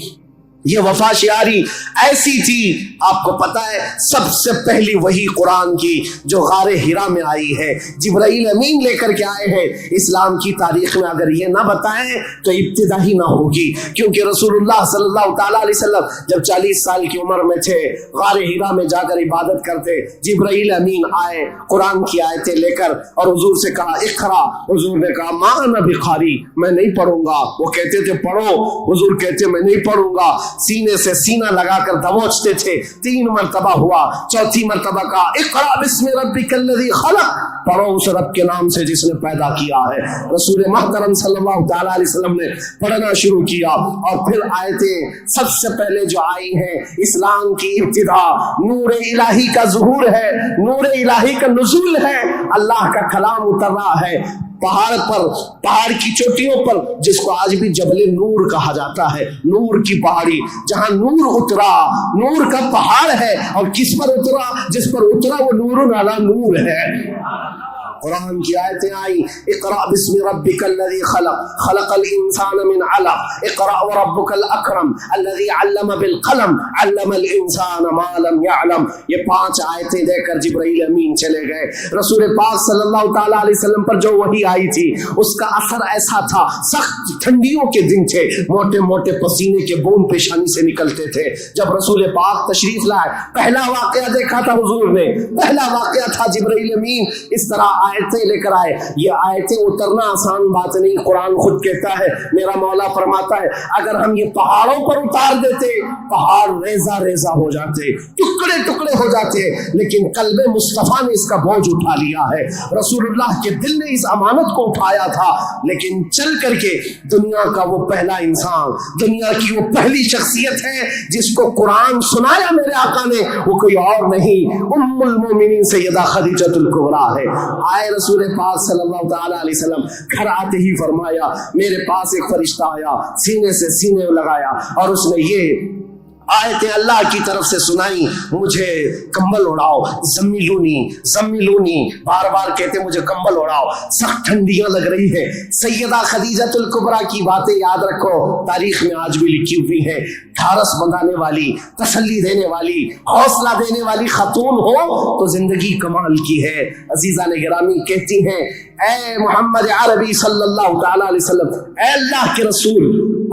یہ وفا شعاری ایسی تھی. آپ کو پتا ہے سب سے پہلی وہی قرآن کی جو غار حرا میں آئی ہے, جبرائیل امین لے کر کے آئے ہیں. اسلام کی تاریخ میں اگر یہ نہ بتائیں تو ابتدا ہی نہ ہوگی, کیونکہ رسول اللہ صلی اللہ تعالیٰ علیہ وسلم جب 40 سال کی عمر میں تھے غار حرا میں جا کر عبادت کرتے, جبرائیل امین آئے قرآن کی آیتیں لے کر اور حضور سے کہا اقرا. حضور نے کہا ما انا بقاری, میں نہیں پڑھوں گا. وہ کہتے تھے پڑھو, حضور کہتے میں نہیں پڑھوں گا. سینے سے سینہ لگا کر دبوچتے تھے. 3 مرتبہ ہوا, 4تھی مرتبہ کہا اقرا بسم ربک الذی خلق, پڑھو اس رب کے نام سے جس نے پیدا کیا ہے. رسول محترم صلی اللہ تعالیٰ علیہ وسلم نے پڑھنا شروع کیا اور پھر آیتیں سب سے پہلے جو آئی ہیں اسلام کی ابتدا نور الہی کا ظہور ہے, نور الہی کا نزول ہے, اللہ کا کلام اتر رہا ہے پہاڑ پر, پہاڑ کی چوٹیوں پر, جس کو آج بھی جبل نور کہا جاتا ہے. نور کی پہاڑی جہاں نور اترا, نور کا پہاڑ ہے. اور کس پر اترا؟ جس پر اترا وہ نور علی نور ہے. قرآن کی آیتیں آئی اقرأ بسم ربک الذی خلق خلق الانسان من علق اقرأ وربک الاکرم الذی علم بالقلم علم الانسان ما لم يعلم. یہ 5 آیتیں دے کر جبرائیل امین چلے گئے. رسول پاک صلی اللہ تعالیٰ علیہ وسلم پر جو وحی آئی تھی اس کا اثر ایسا تھا, سخت ٹھنڈیوں کے دن تھے, موٹے موٹے پسینے کے بوند پیشانی سے نکلتے تھے. جب رسول پاک تشریف لائے پہلا واقعہ دیکھا تھا حضور نے, پہلا واقعہ تھا جبرائیل امین اس طرح آیتیں لے کر آئے. یہ آیتیں اترنا آسان بات نہیں, قرآن خود کہتا ہے, میرا مولا فرماتا ہے اگر ہم یہ پہاڑوں پر اتار دیتے پہاڑ ریزہ ریزہ ہو جاتے, ٹکڑے ٹکڑے ہو جاتے, لیکن قلب مصطفیٰ نے اس کا بوجھ اٹھا لیا ہے. رسول اللہ کے دل نے اس امانت کو اٹھایا تھا, لیکن چل کر کے دنیا کا وہ پہلا انسان, دنیا کی وہ پہلی شخصیت ہے جس کو قرآن سنایا میرے آقا نے, وہ کوئی اور نہیں ام المومنین سیدہ خدیجۃ الکبریٰ ہے. آئے رسول پاک صلی اللہ تعالیٰ علیہ وسلم, گھر آتے ہی فرمایا میرے پاس ایک فرشتہ آیا, سینے سے سینے لگایا اور اس نے یہ آیتیں اللہ کی طرف سے سنائی, مجھے کمبل اڑاؤ, زمیلونی زمیلونی, بار بار کہتے مجھے کمبل اڑاؤ, سخت ٹھنڈیاں لگ رہی ہے. سیدہ خدیجۃ الکبریٰ کی باتیں یاد رکھو, تاریخ میں آج بھی لکھی ہوئی ہے. ڈھارس بندھانے والی, تسلی دینے والی, حوصلہ دینے والی خاتون ہو تو زندگی کمال کی ہے. عزیزان گرامی کہتی ہیں اے محمد عربی صلی اللہ تعالیٰ علیہ وسلم, اے اللہ کے رسول,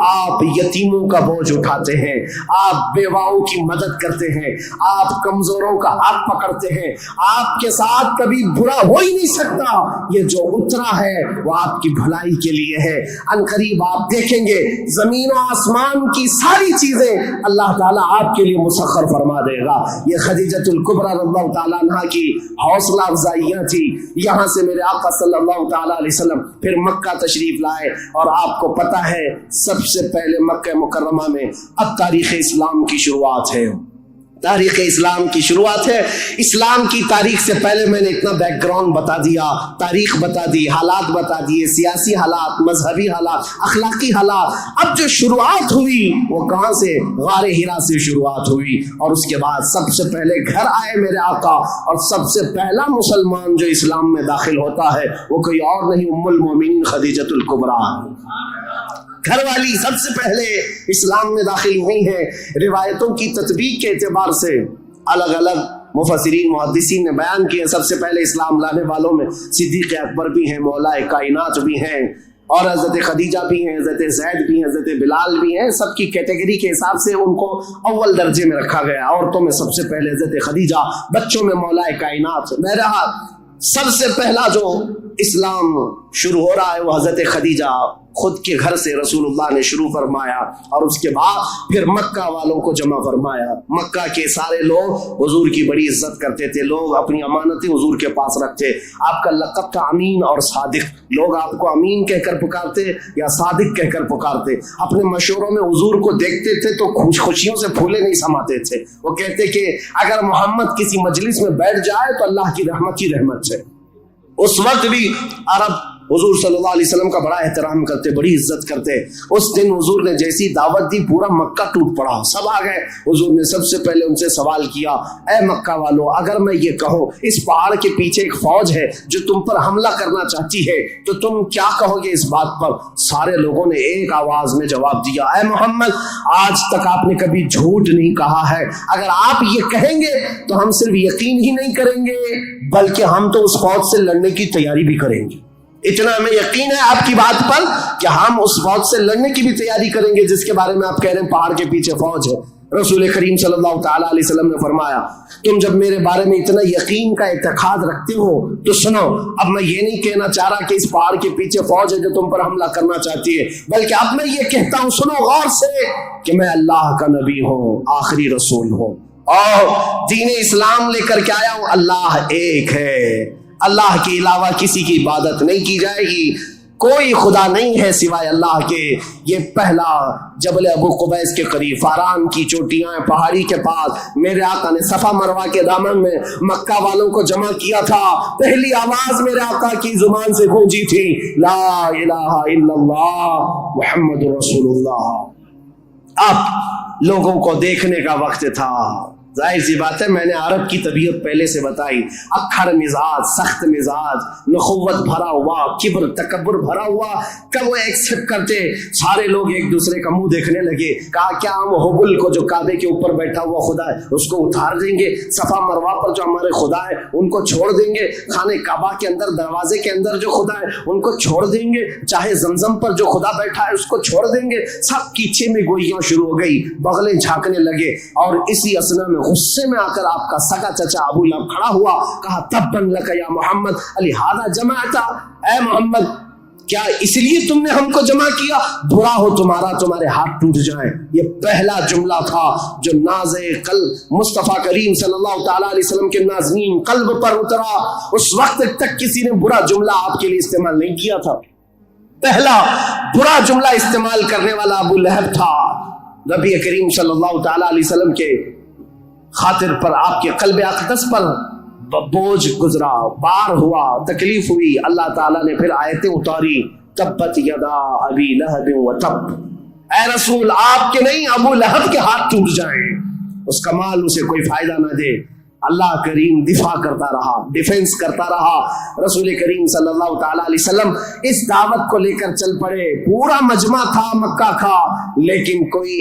آپ یتیموں کا بوجھ اٹھاتے ہیں, آپ بیواؤں کی مدد کرتے ہیں, آپ کمزوروں کا ہاتھ پکڑتے ہیں, آپ کے ساتھ کبھی برا ہو ہی نہیں سکتا. یہ جو اترا ہے وہ آپ کی بھلائی کے لیے ہے. ان قریب آپ دیکھیں گے زمین و آسمان کی ساری چیزیں اللہ تعالیٰ آپ کے لیے مسخر فرما دے گا. یہ خدیجۃ الکبریٰ رضی اللہ تعالیٰ عنہا کی حوصلہ افزائیاں تھی. یہاں سے میرے آقا صلی اللہ تعالیٰ علیہ وسلم پھر مکہ تشریف لائے, اور آپ کو پتہ ہے سب سے پہلے مکہ مکرمہ میں اب تاریخ اسلام کی شروعات ہے. تاریخ اسلام کی شروعات ہے. اسلام کی تاریخ سے پہلے میں نے اتنا بیک گراؤنڈ بتا دیا, تاریخ بتا دی, حالات بتا دیے, سیاسی حالات, مذہبی حالات, اخلاقی حالات. اب جو شروعات ہوئی وہ کہاں سے؟ غار حرا سے شروعات ہوئی. اور اس کے بعد سب سے پہلے گھر آئے میرے آقا, اور سب سے پہلا مسلمان جو اسلام میں داخل ہوتا ہے وہ کوئی اور نہیں, ام المومنین خدیجۃ الکبریٰ. گھر والی سب سے پہلے اسلام میں داخل ہوئی ہیں. روایتوں کی تطبیق کے اعتبار سے الگ الگ مفسرین محدثین نے بیان کیے. سب سے پہلے اسلام لانے والوں میں صدیق اکبر بھی ہیں, مولا کائنات بھی ہیں, اور حضرت خدیجہ بھی ہیں, حضرت زید بھی ہیں, حضرت بلال بھی ہیں. سب کی کیٹیگری کے حساب سے ان کو اول درجے میں رکھا گیا. عورتوں میں سب سے پہلے حضرت خدیجہ, بچوں میں مولا کائنات. بہرحال سب سے پہلا جو اسلام شروع ہو رہا ہے وہ حضرت خدیجہ خود کے گھر سے رسول اللہ نے شروع فرمایا, اور اس کے بعد پھر مکہ والوں کو جمع فرمایا. مکہ کے سارے لوگ حضور کی بڑی عزت کرتے تھے, لوگ اپنی امانتیں حضور کے پاس رکھتے. آپ کا لقب تھا امین اور صادق. لوگ آپ کو امین کہہ کر پکارتے یا صادق کہہ کر پکارتے. اپنے مشوروں میں حضور کو دیکھتے تھے تو خوشیوں سے پھولے نہیں سماتے تھے. وہ کہتے کہ اگر محمد کسی مجلس میں بیٹھ جائے تو اللہ کی رحمت ہی رحمت ہے. اس وقت بھی عرب حضور صلی اللہ علیہ وسلم کا بڑا احترام کرتے, بڑی عزت کرتے. اس دن حضور نے جیسی دعوت دی پورا مکہ ٹوٹ پڑا, سب آ گئے. حضور نے سب سے پہلے ان سے سوال کیا, اے مکہ والو, اگر میں یہ کہوں اس پہاڑ کے پیچھے ایک فوج ہے جو تم پر حملہ کرنا چاہتی ہے تو تم کیا کہو گے اس بات پر؟ سارے لوگوں نے ایک آواز میں جواب دیا, اے محمد, آج تک آپ نے کبھی جھوٹ نہیں کہا ہے. اگر آپ یہ کہیں گے تو ہم صرف یقین ہی نہیں کریں گے بلکہ ہم تو اس فوج سے لڑنے کی تیاری بھی کریں گے. اتنا ہمیں یقین ہے آپ کی بات پر کہ ہم اس فوج سے لڑنے کی بھی تیاری کریں گے جس کے بارے میں آپ کہہ رہے ہیں پہاڑ کے پیچھے فوج ہے. رسول کریم صلی اللہ تعالیٰ علیہ وسلم نے فرمایا, تم جب میرے بارے میں اتنا یقین کا اعتقاد رکھتے ہو تو سنو, اب میں یہ نہیں کہنا چاہ رہا کہ اس پہاڑ کے پیچھے فوج ہے جو تم پر حملہ کرنا چاہتی ہے, بلکہ اب میں یہ کہتا ہوں, سنو غور سے, کہ میں اللہ کا نبی ہوں, آخری رسول ہوں, اور دین اسلام لے کر کے آیا ہوں. اللہ ایک ہے, اللہ کے علاوہ کسی کی عبادت نہیں کی جائے گی, کوئی خدا نہیں ہے سوائے اللہ کے. یہ پہلا جبل ابو قبیس کے قریب فاران کی چوٹیاں پہاڑی کے پاس میرے آقا نے صفا مروہ کے دامن میں مکہ والوں کو جمع کیا تھا. پہلی آواز میرے آقا کی زبان سے گونجی تھی, لا الہ الا اللہ محمد رسول اللہ. اب لوگوں کو دیکھنے کا وقت تھا. ظاہر سی بات ہے, میں نے عرب کی طبیعت پہلے سے بتائی, اکھڑ مزاج, سخت مزاج, نخوت بھرا ہوا, کبر تکبر بھرا ہوا. کب وہ ایکسپٹ کرتے, سارے لوگ ایک دوسرے کا منہ دیکھنے لگے. کہا کیا ہم حبل کو جو کعبے کے اوپر بیٹھا ہوا خدا ہے اس کو اتار دیں گے؟ صفا مروہ پر جو ہمارے خدا ہے ان کو چھوڑ دیں گے؟ خانہ کعبہ کے اندر دروازے کے اندر جو خدا ہے ان کو چھوڑ دیں گے؟ چاہے زمزم پر جو خدا بیٹھا ہے اس کو چھوڑ دیں گے؟ سب کی چھ میں گوئیاں شروع ہو گئی, بغلیں جھانکنے لگے. اور اسی اسنا میں غصے میں آ کر آپ کا سگا چچا ابو لہب کھڑا ہوا, کہا تبن لک یا محمد لہذا جمعتا, اے محمد کیا اس لیے تم نے ہم کو جمع کیا؟ برا ہو تمہارا, تمہارے ہاتھ ٹوٹ جائیں. یہ پہلا جملہ تھا جو ناز قلب مصطفیٰ کریم صلی اللہ تعالیٰ علیہ وسلم کے نازنین قلب پر اترا. اس وقت تک کسی نے برا جملہ آپ کے لیے استعمال نہیں کیا تھا. پہلا برا جملہ استعمال کرنے والا ابو لہب تھا. نبی کریم صلی اللہ تعالیٰ علیہ وسلم کے خاطر پر, آپ کے قلب اقدس پر بوجھ گزرا, بار ہوا, تکلیف ہوئی. اللہ تعالیٰ نے پھر آیتیں اتاری, تبت یدا ابی لہب وتب, اے رسول آپ کے نہیں ابو لہب کے ہاتھ ٹوٹ جائیں, اس کا مال اسے کوئی فائدہ نہ دے. اللہ کریم دفاع کرتا رہا, ڈیفنس کرتا رہا. رسول کریم صلی اللہ تعالیٰ علیہ وسلم اس دعوت کو لے کر چل پڑے. پورا مجمع تھا مکہ کا, لیکن کوئی